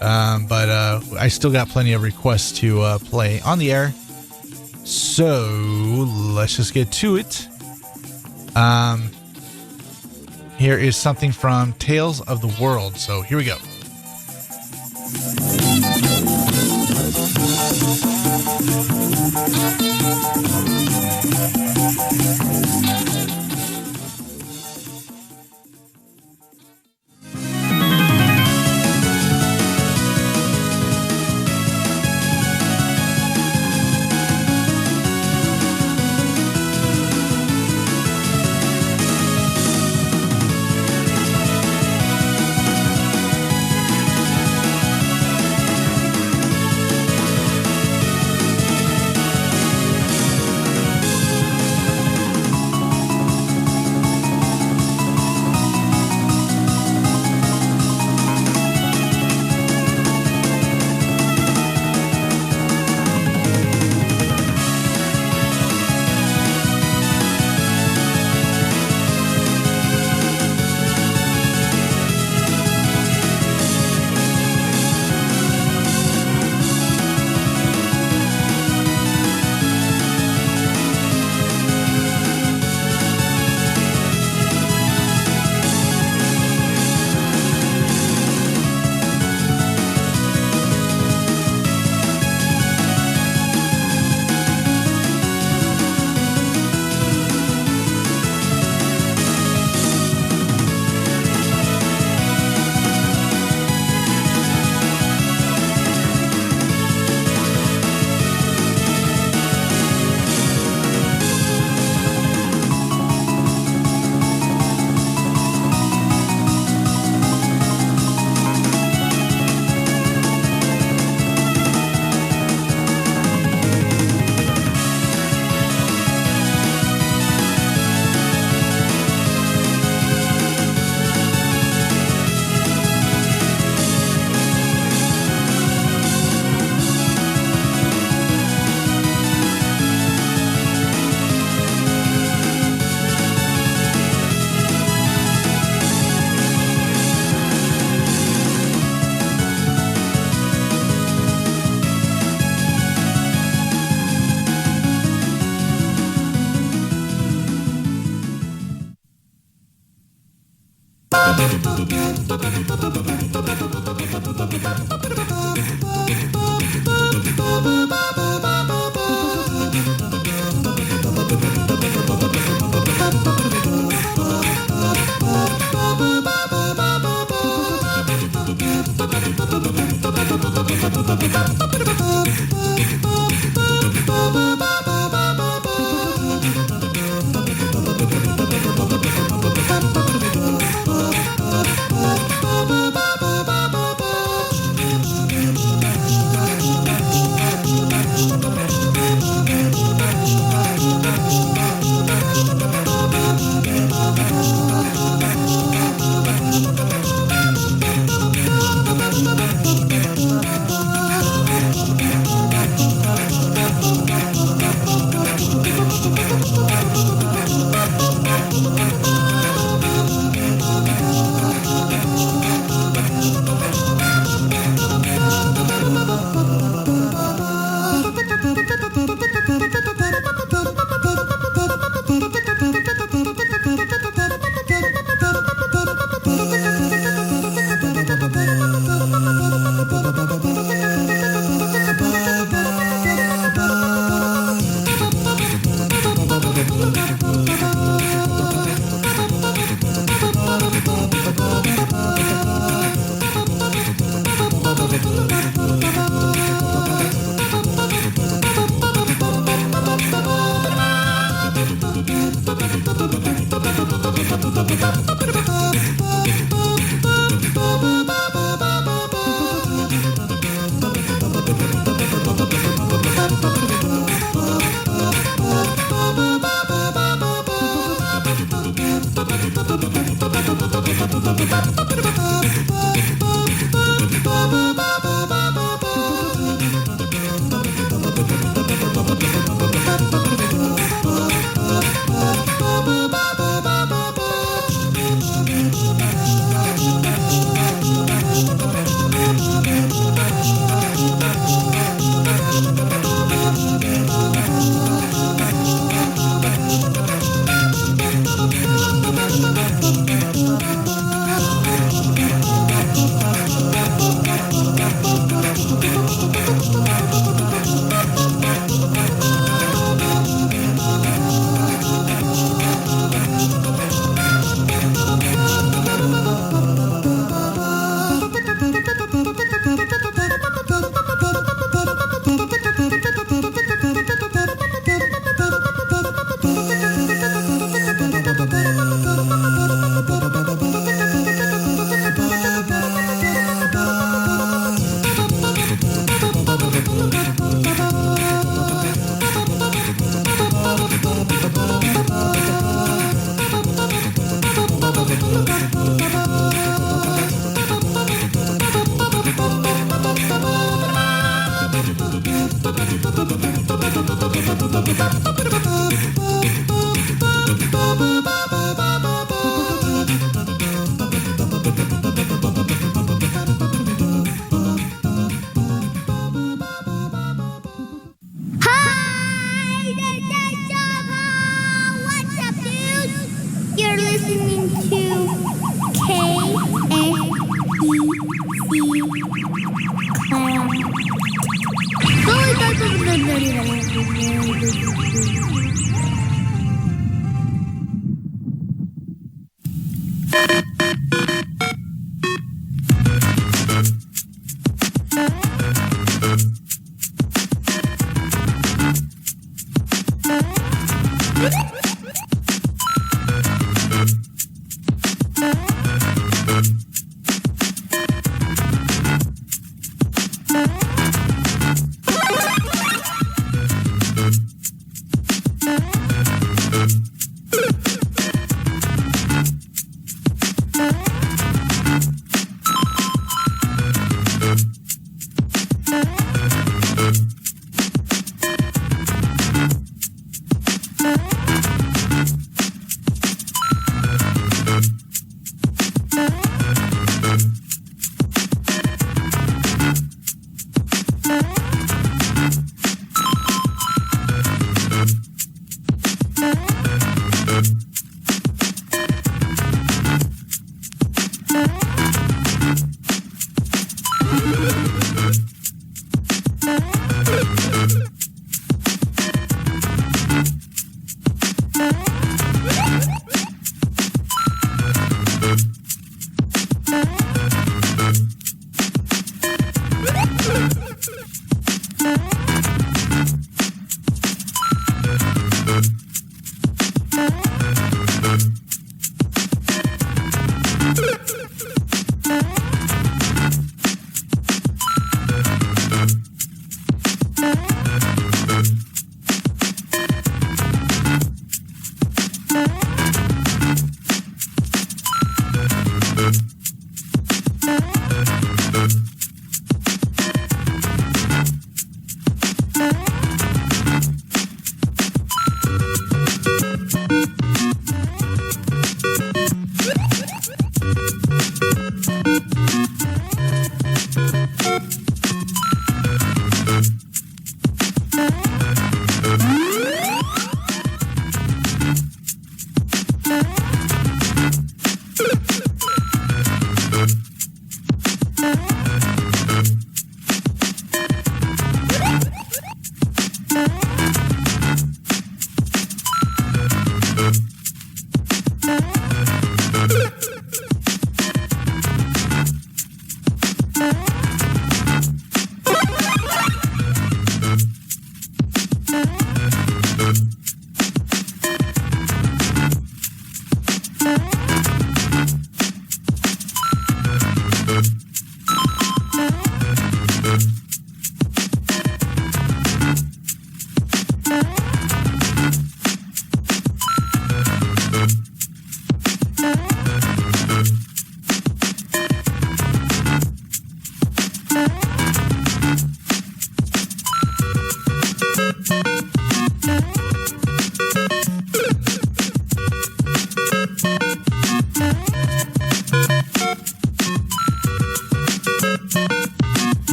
But I still got plenty of requests to play on the air. So let's just get to it. Here is something from Tales of the World. So here we go.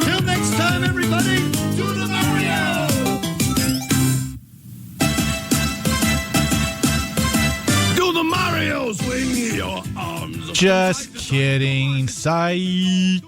Till next time, everybody, do the Mario! Do the Mario, swing your arms. Just kidding. Psych.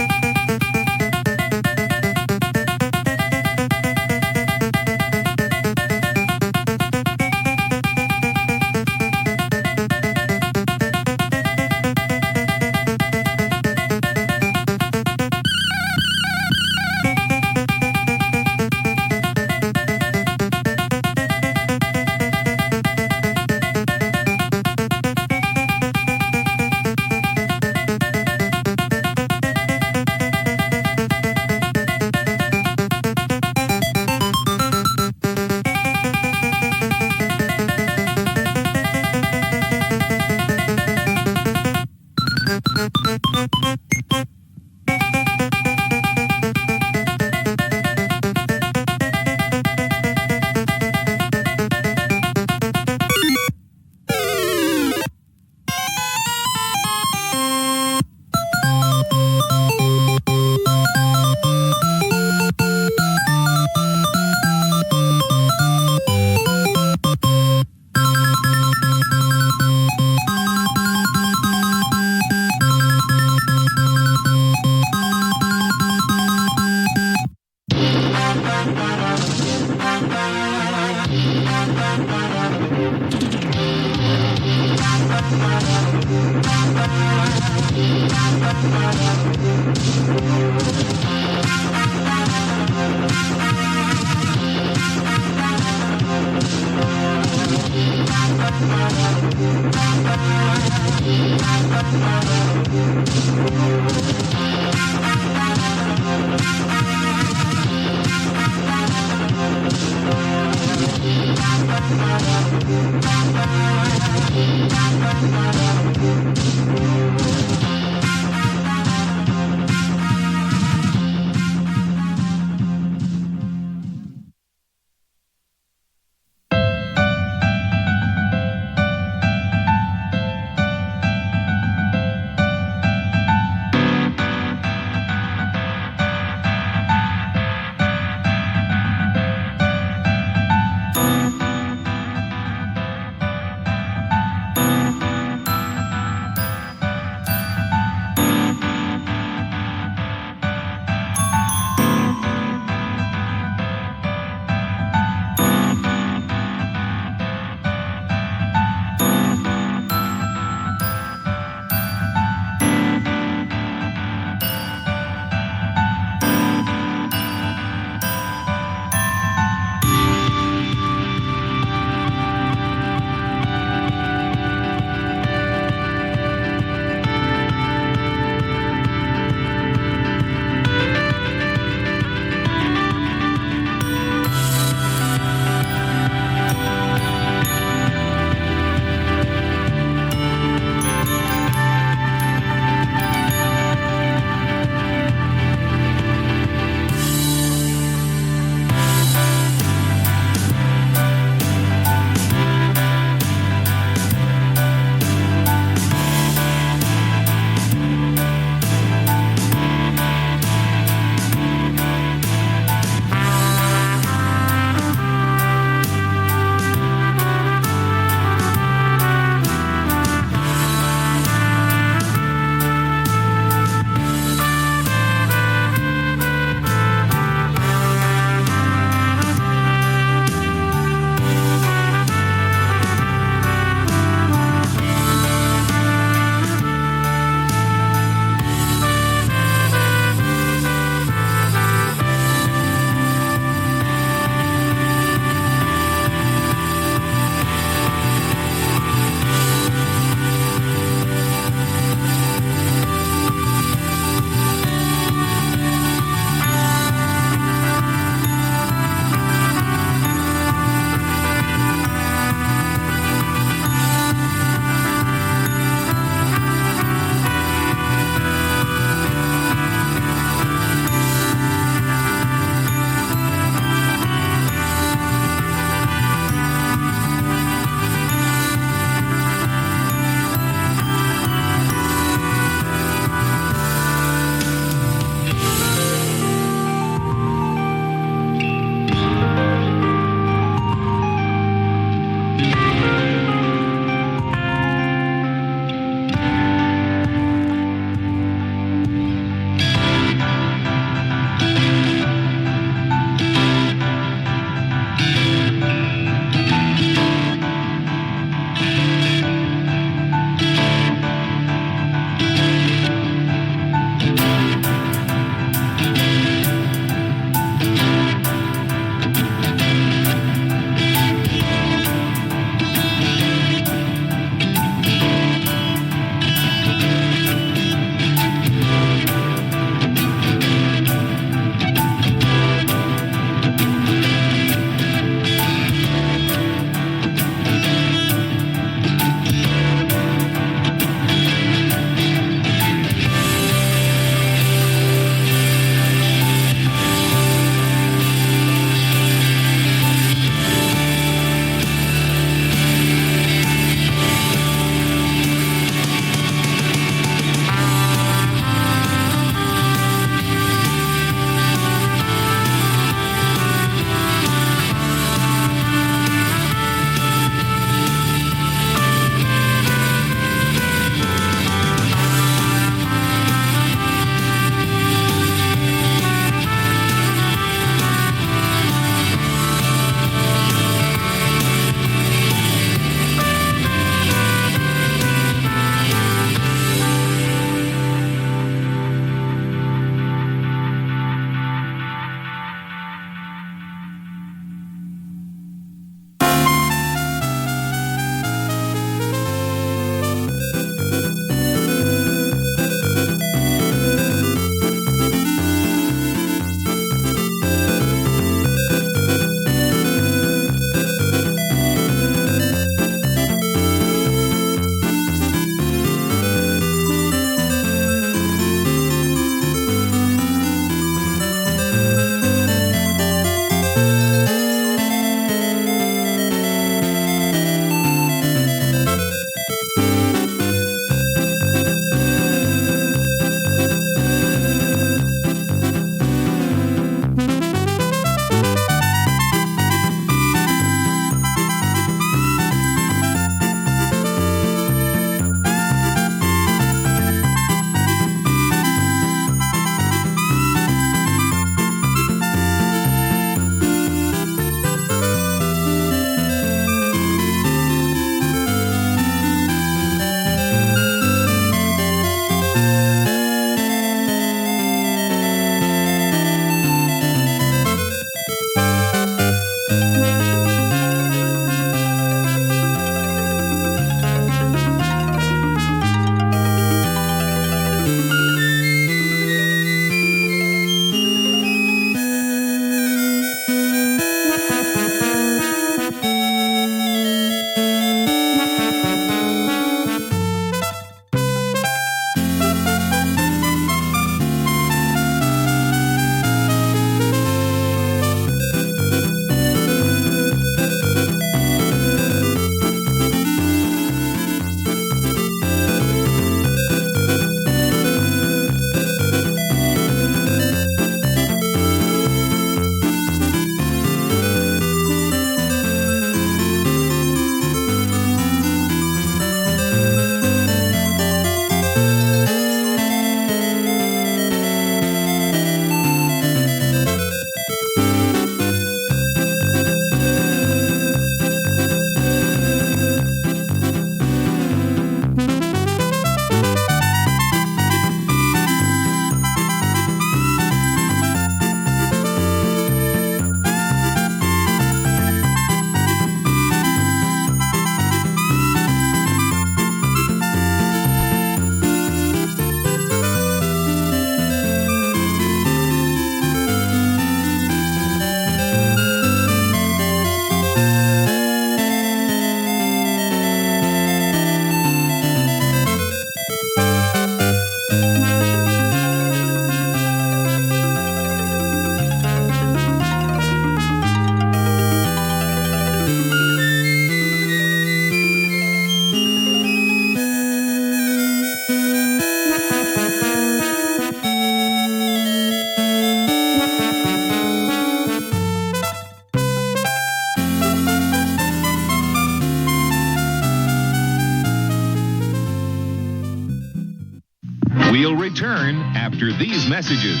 return after these messages.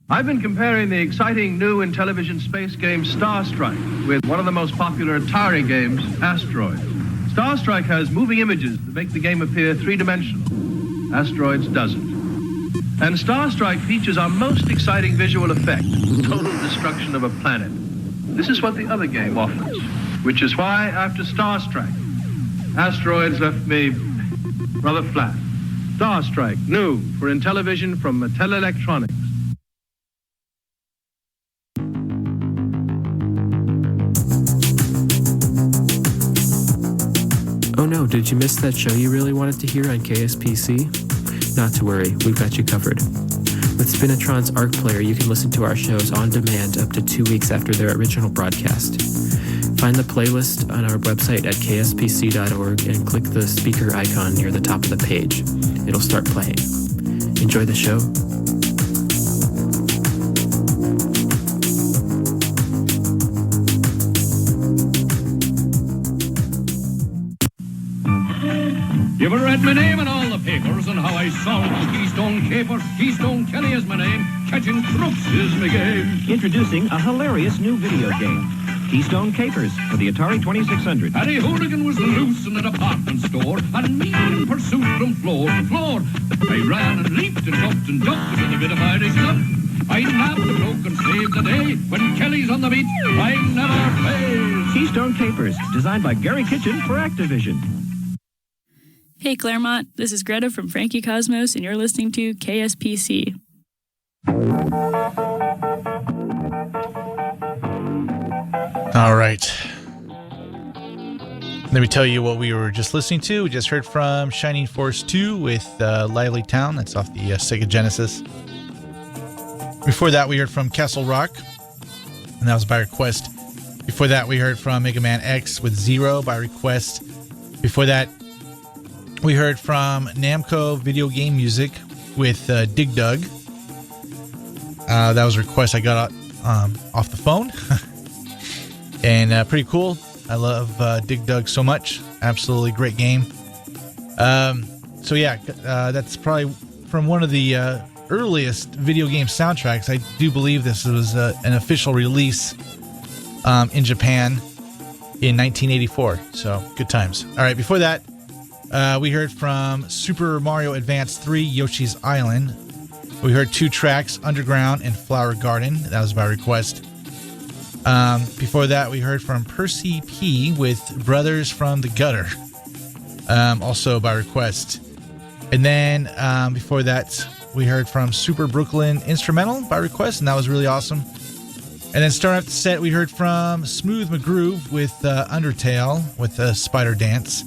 I've been comparing the exciting new Intellivision space game Star Strike with one of the most popular Atari games, Asteroids. Star Strike has moving images that make the game appear three-dimensional. Asteroids doesn't. And Star Strike features our most exciting visual effect, total destruction of a planet. This is what the other game offers, which is why, after Star Strike, Asteroids left me rather flat. Star Strike, new for Intellivision from Mattel Electronics. Oh no, did you miss that show you really wanted to hear on KSPC? Not to worry, we've got you covered. With Spinatron's ARC player, you can listen to our shows on demand up to 2 weeks after their original broadcast. Find the playlist on our website at kspc.org and click the speaker icon near the top of the page. It'll start playing. Enjoy the show. You ever read my name in all the papers and how I solved the Keystone Caper? Keystone Kelly is my name. Catching crooks is my game. Introducing a hilarious new video game, Keystone Capers, for the Atari 2600. Harry Hooligan was loose in a department store, and me in pursuit from floor to floor. I ran and leaped and jumped and ducked with a bit of Irish luck. I nabbed the bloke and saved the day. When Kelly's on the beat, I never fail. Keystone Capers, designed by Gary Kitchen for Activision. Hey Claremont, this is Greta from Frankie Cosmos, and you're listening to KSPC. All right. Let me tell you what we were just listening to. We just heard from Shining Force 2 with Lively Town. That's off the Sega Genesis. Before that, we heard from Castle Rock, and that was by request. Before that, we heard from Mega Man X with Zero by request. Before that, we heard from Namco Video Game Music with Dig Dug. That was a request I got off the phone. And pretty cool. I love Dig Dug so much. Absolutely great game. So yeah, that's probably from one of the earliest video game soundtracks. I do believe this was an official release in Japan in 1984. So good times. All right, before that, we heard from Super Mario Advance 3 Yoshi's Island. We heard two tracks, Underground and Flower Garden. That was by request. Before that, we heard from Percy P with Brothers from the Gutter. Also by request. And then before that, we heard from Super Brooklyn Instrumental by request, and that was really awesome. And then starting off the set, we heard from Smooth McGroove with Undertale with Spider Dance.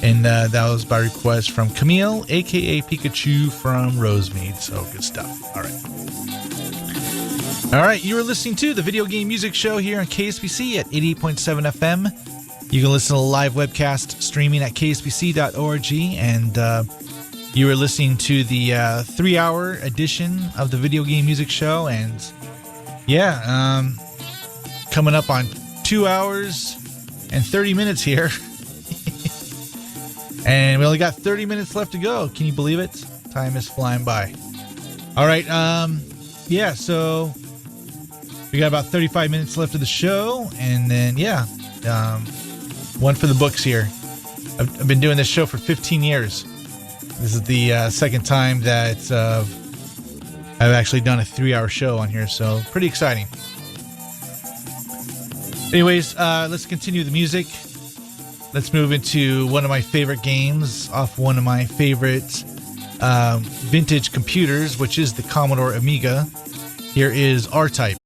And that was by request from Camille, a.k.a. Pikachu from Rosemead. So good stuff. All right. All right, you are listening to the Video Game Music Show here on KSPC at 88.7 FM. You can listen to the live webcast streaming at kspc.org. And you are listening to the 3-hour edition of the Video Game Music Show. And yeah, coming up on 2 hours and 30 minutes here. And we only got 30 minutes left to go. Can you believe it? Time is flying by. All right. Yeah, so we got about 35 minutes left of the show. And then, yeah, one for the books here. I've been doing this show for 15 years. This is the second time that I've actually done a 3-hour show on here. So pretty exciting. Anyways, let's continue the music. Let's move into one of my favorite games off one of my favorite vintage computers, which is the Commodore Amiga. Here is R-Type.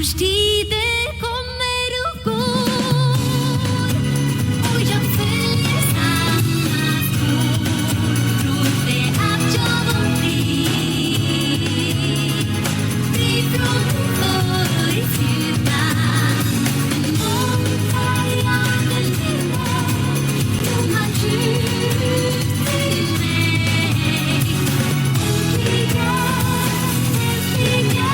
Årstider kommer och går och jag följer samma spår. Trodde att jag var fri från förflutan. Men mångfärgade levor blommar ut till mig. Äntligen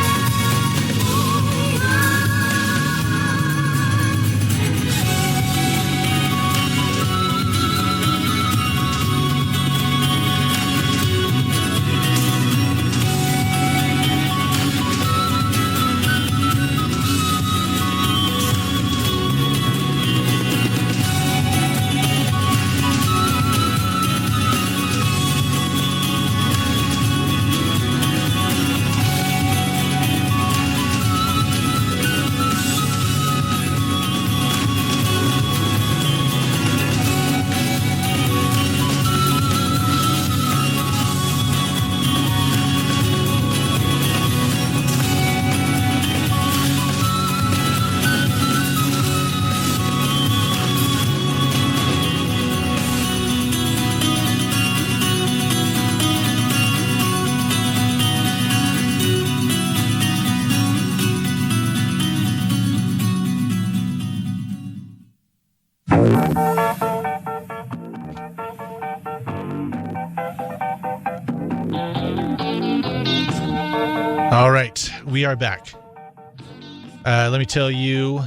All right, we are back. Let me tell you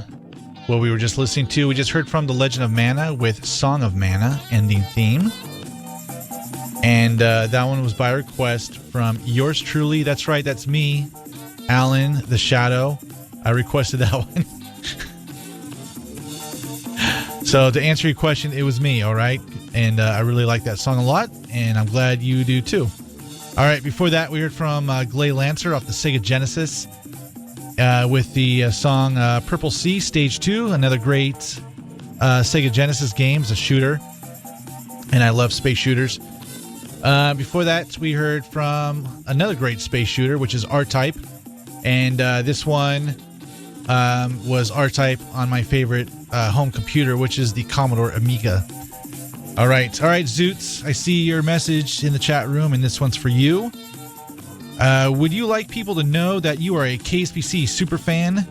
what we were just listening to. We just heard from The Legend of Mana with Song of Mana, ending theme. And that one was by request from yours truly. That's right, that's me, Alan the Shadow. I requested that one. So to answer your question, it was me, all right? And I really like that song a lot, and I'm glad you do too. All right, before that, we heard from Glay Lancer off the Sega Genesis with the song Purple Sea Stage 2, another great Sega Genesis game. It's a shooter, and I love space shooters. Before that, we heard from another great space shooter, which is R-Type, and this one was R-Type on my favorite home computer, which is the Commodore Amiga. All right, Zoots, I see your message in the chat room, and this one's for you. Would you like people to know that you are a KSPC superfan?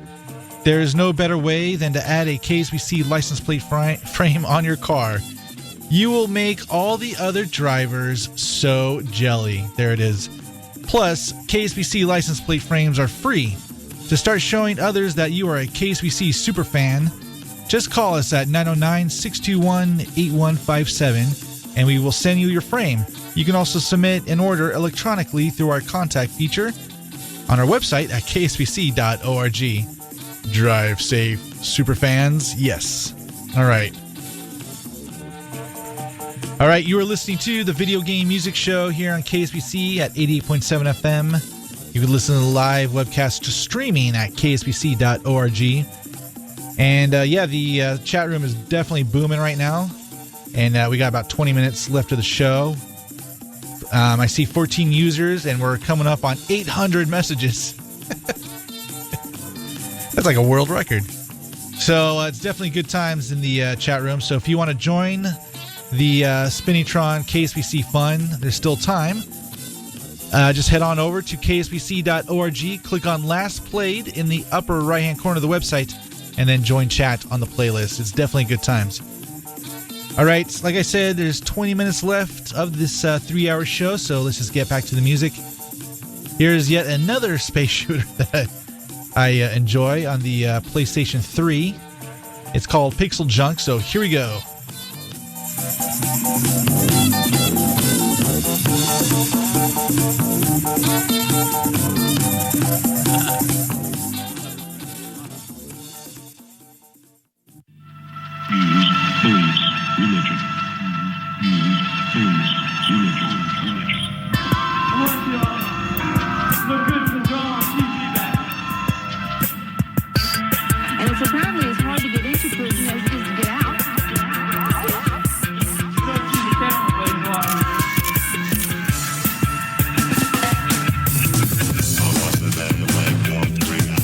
There is no better way than to add a KSPC license plate frame on your car. You will make all the other drivers so jelly. There it is. Plus, KSPC license plate frames are free. To start showing others that you are a KSPC superfan, just call us at 909-621-8157 and we will send you your frame. You can also submit an order electronically through our contact feature on our website at kspc.org. Drive safe, superfans. Yes. All right, you are listening to the Video Game Music Show here on KSPC at 88.7 FM. You can listen to the live webcast to streaming at kspc.org. And the chat room is definitely booming right now. And we got about 20 minutes left of the show. I see 14 users, and we're coming up on 800 messages. That's like a world record. So it's definitely good times in the chat room. So if you want to join the Spinitron KSPC fun, there's still time. Just head on over to kspc.org, click on Last Played in the upper right-hand corner of the website, and then join chat on the playlist. It's definitely good times. All right, like I said, there's 20 minutes left of this 3-hour show, so let's just get back to the music. Here's yet another space shooter that I enjoy on the PlayStation 3. It's called Pixel Junk, so here we go. Beliefs, religion. Beliefs, religion. I want y'all to look good for John TV back. And it's apparently as hard to get into prison as it is to get out. Don't see the camera, please, Lord. I want the man the leg, don't bring out.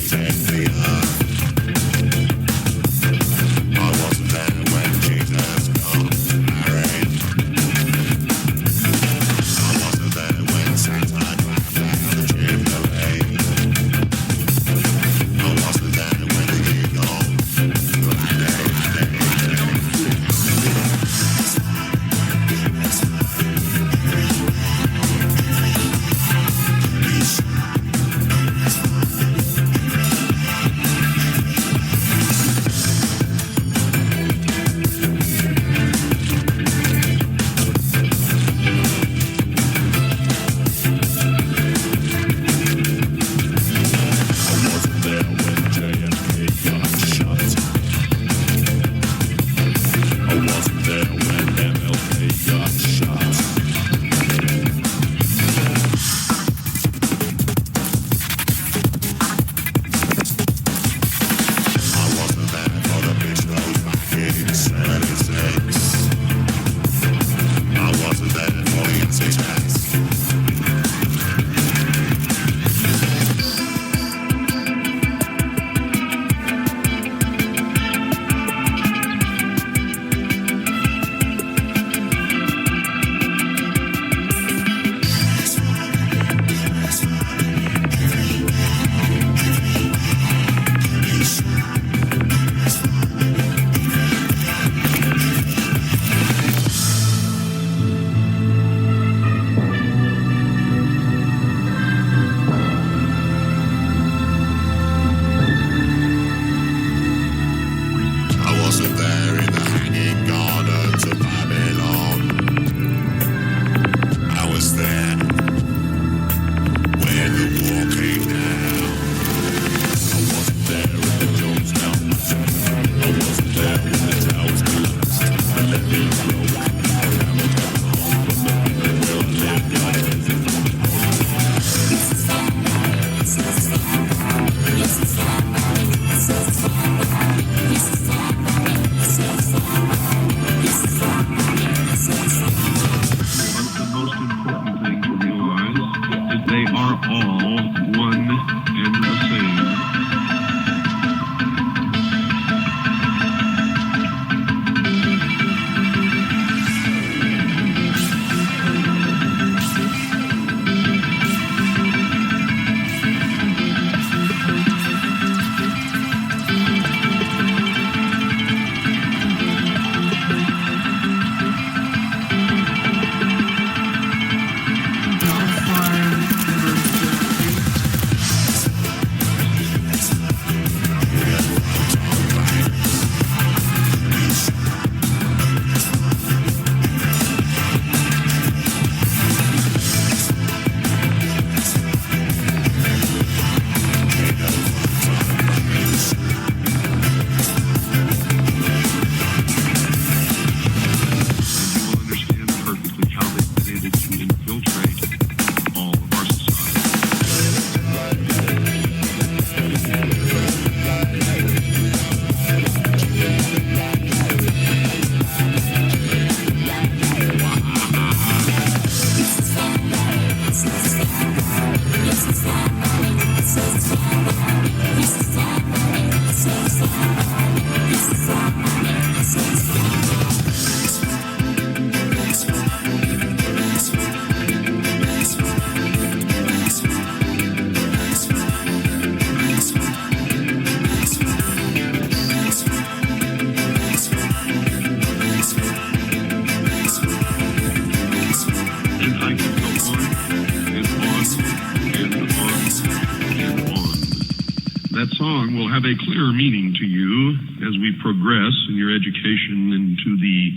That song will have a clearer meaning to you as we progress in your education into the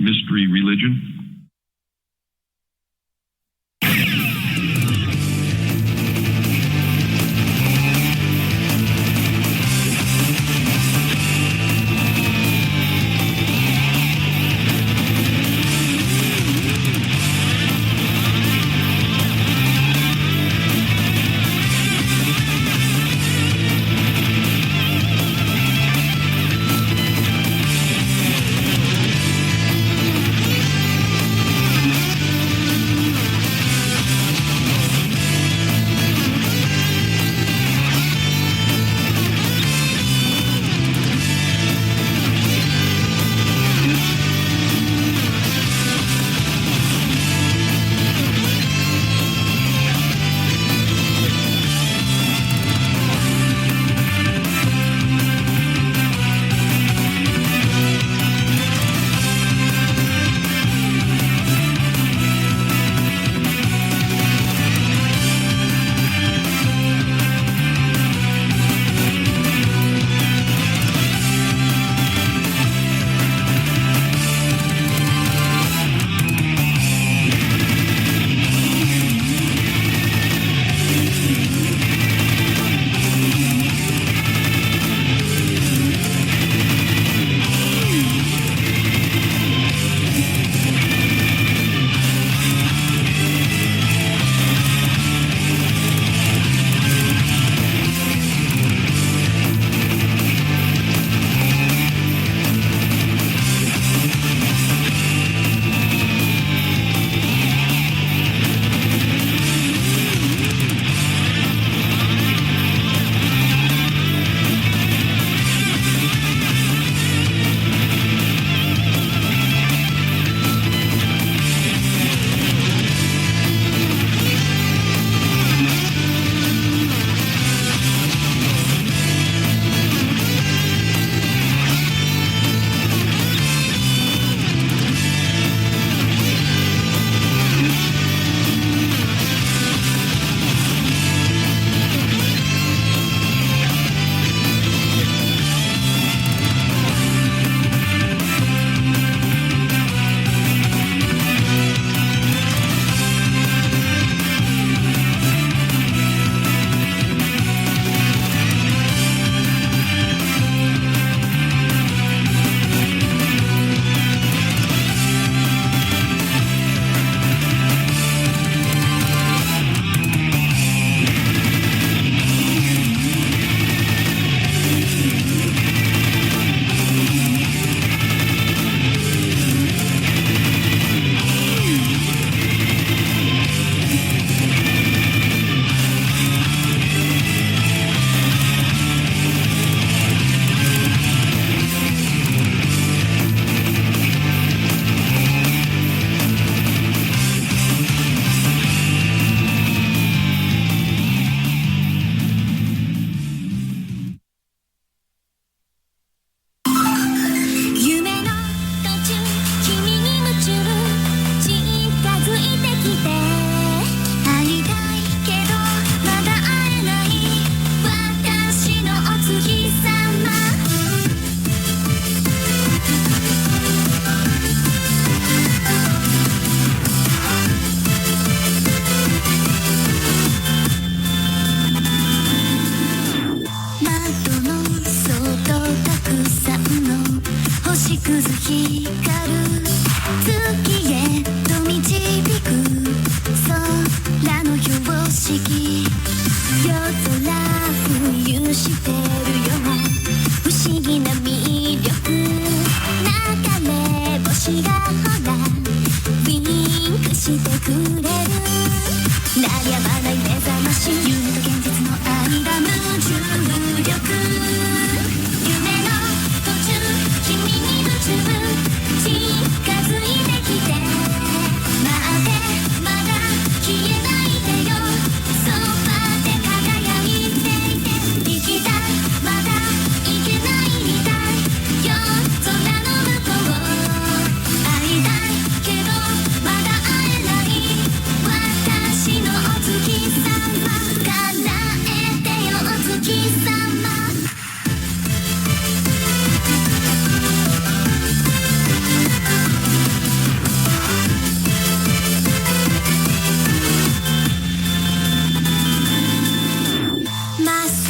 mystery religion.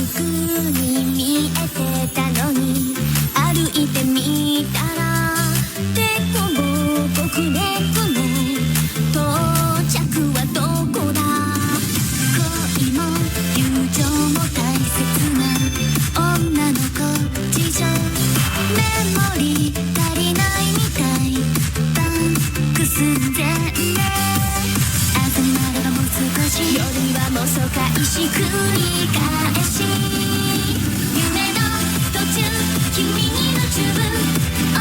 くに見えてたのに歩いてみたらでこぼこくねくね到着はどこだ恋も友情も大切な女の子事情メモリ足りないみたいバンク寸前ね朝になればもう少し夜にはもう疎開し繰り返し夢の途中君に夢中追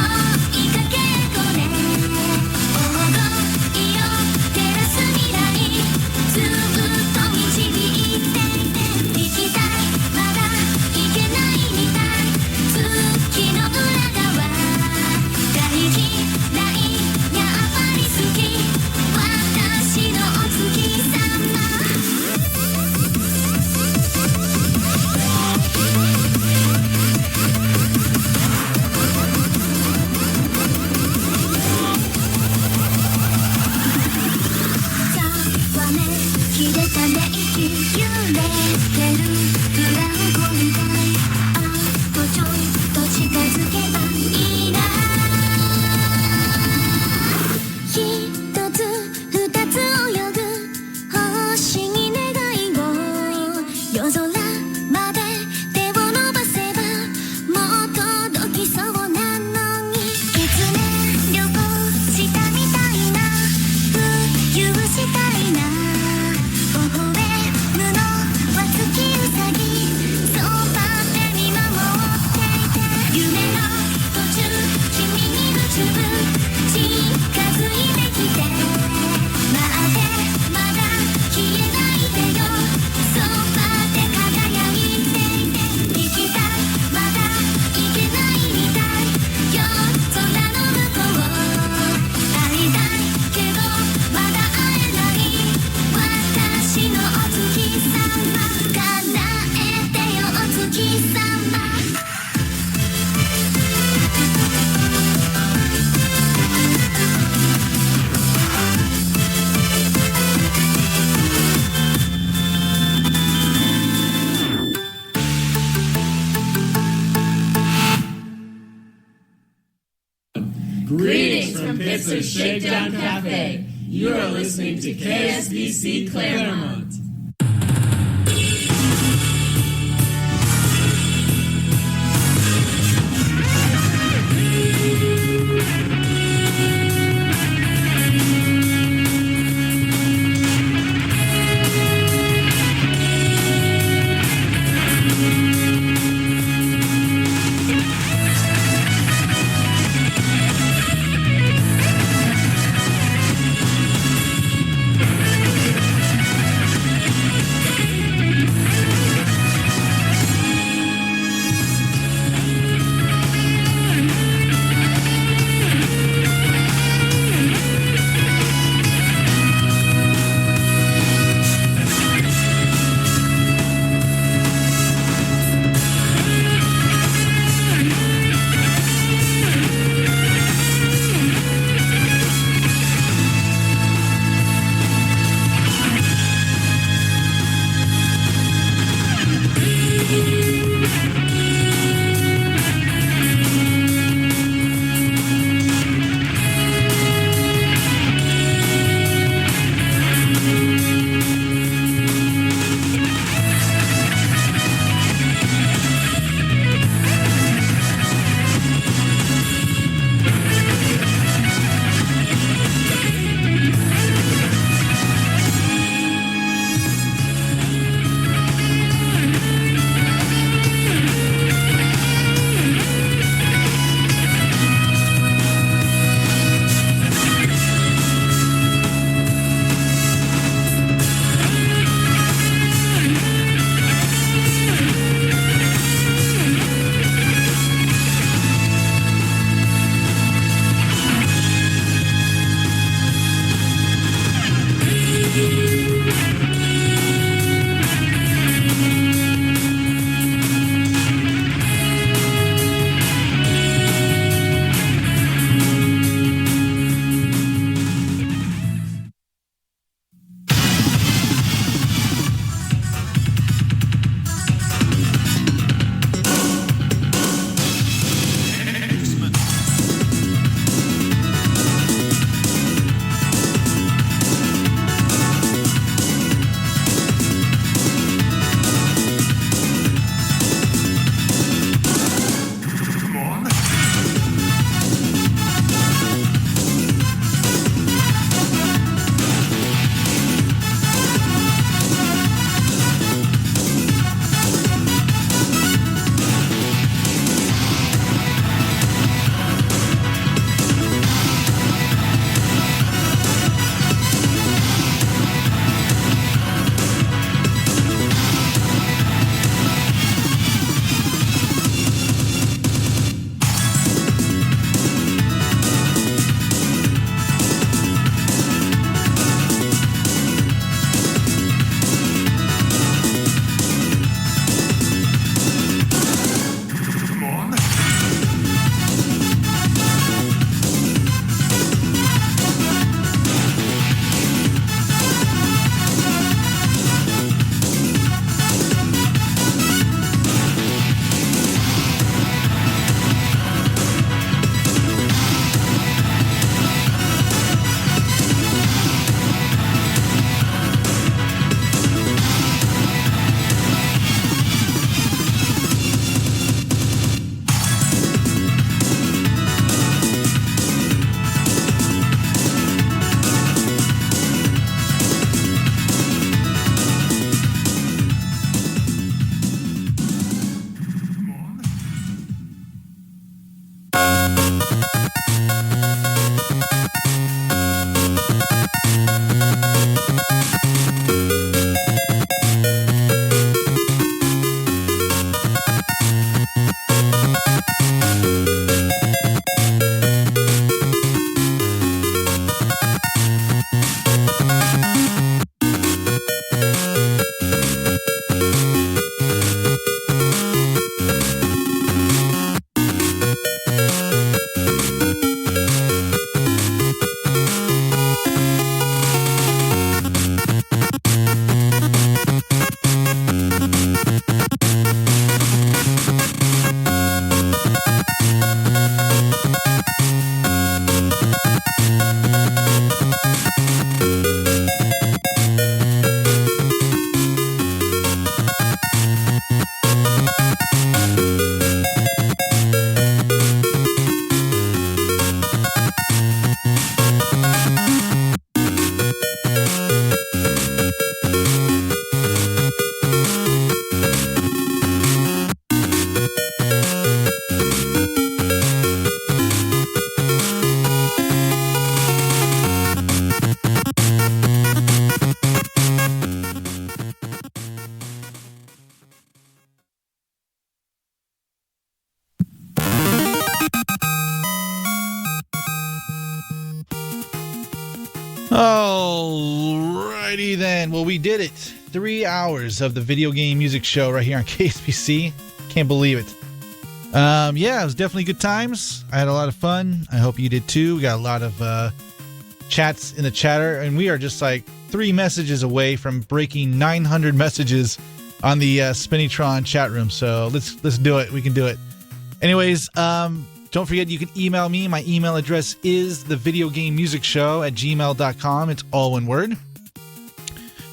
いかけっこね黄金色照らす未来ずっと導いて行きたいまだ行けないみたい月の裏側大嫌いやっぱり好き私のお月様ざわめきでため息揺れてるブランコみたいあとちょいと近づけばいいな一つ二つ泳ぐ星に願いを夜空まで手を伸ばせばもう届きそうなのにいつね旅行したみたいな浮遊したいな微笑むのは月うさぎそばで見守っていて夢の途中君に夢中近づいてきて待ってまだ消えないでよそばで輝いていて行きたいまだ行けないみたい夜空の向こう会いたいけどまだ会えない私のお月様叶えてよお月様Greetings from Pittsburgh's Shakedown Cafe. You are listening to KSPC Claremont. Alrighty then. Well, we did it. 3 hours of the video game music show right here on KSPC. Can't believe it. Yeah, it was definitely good times. I had a lot of fun. I hope you did too. We got a lot of chats in the chatter, and we are just like 3 messages away from breaking 900 messages on the Spinitron chat room. So let's do it. We can do it. Anyways, don't forget you can email me. My email address is thevideogamemusicshow@gmail.com. It's all one word.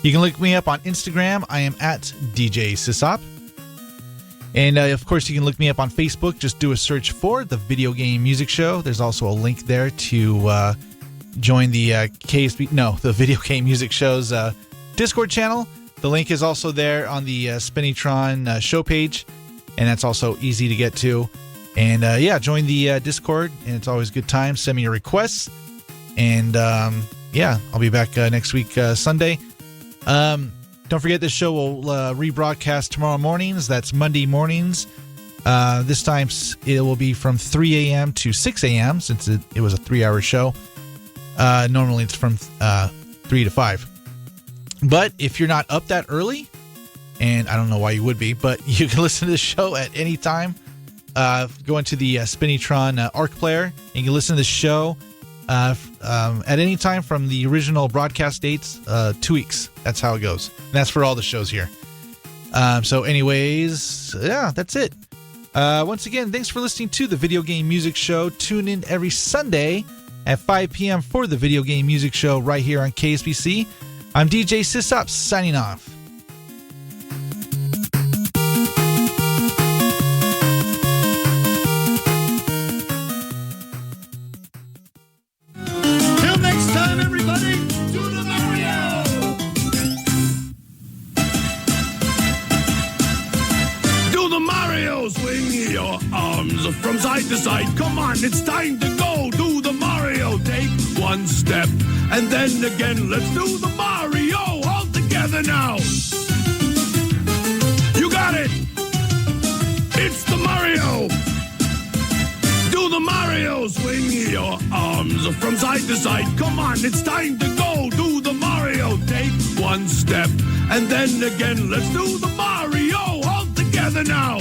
You can look me up on Instagram. I am at DJ SysOp. And of course, you can look me up on Facebook. Just do a search for the Video Game Music Show. There's also a link there to join the the Video Game Music Show's Discord channel. The link is also there on the Spinitron show page, and that's also easy to get to. And join the Discord, and it's always a good time. Send me your requests, and I'll be back next week Sunday. Don't forget this show will rebroadcast tomorrow mornings. That's Monday mornings. This time it will be from 3 a.m. to 6 a.m. since it was a 3-hour show. Normally it's from 3 to 5. But if you're not up that early, and I don't know why you would be, but you can listen to the show at any time. Go into the Spinitron Arc player, and you can listen to the show at any time from the original broadcast dates, 2 weeks. That's how it goes. And that's for all the shows here. So anyways, that's it. Once again, thanks for listening to the Video Game Music Show. Tune in every Sunday at 5 p.m. for the Video Game Music Show right here on KSPC. I'm DJ SysOp signing off. Till next time, everybody, do the Mario! Do the Mario! Swing your arms from side to side. Come on, it's time to go. Do the Mario. Take one step, and then again, let's do the Mario all together now. You got it! It's the Mario! Do the Mario! Swing your arms from side to side. Come on, it's time to go. Do the Mario. Take one step, and then again, let's do the Mario all together now.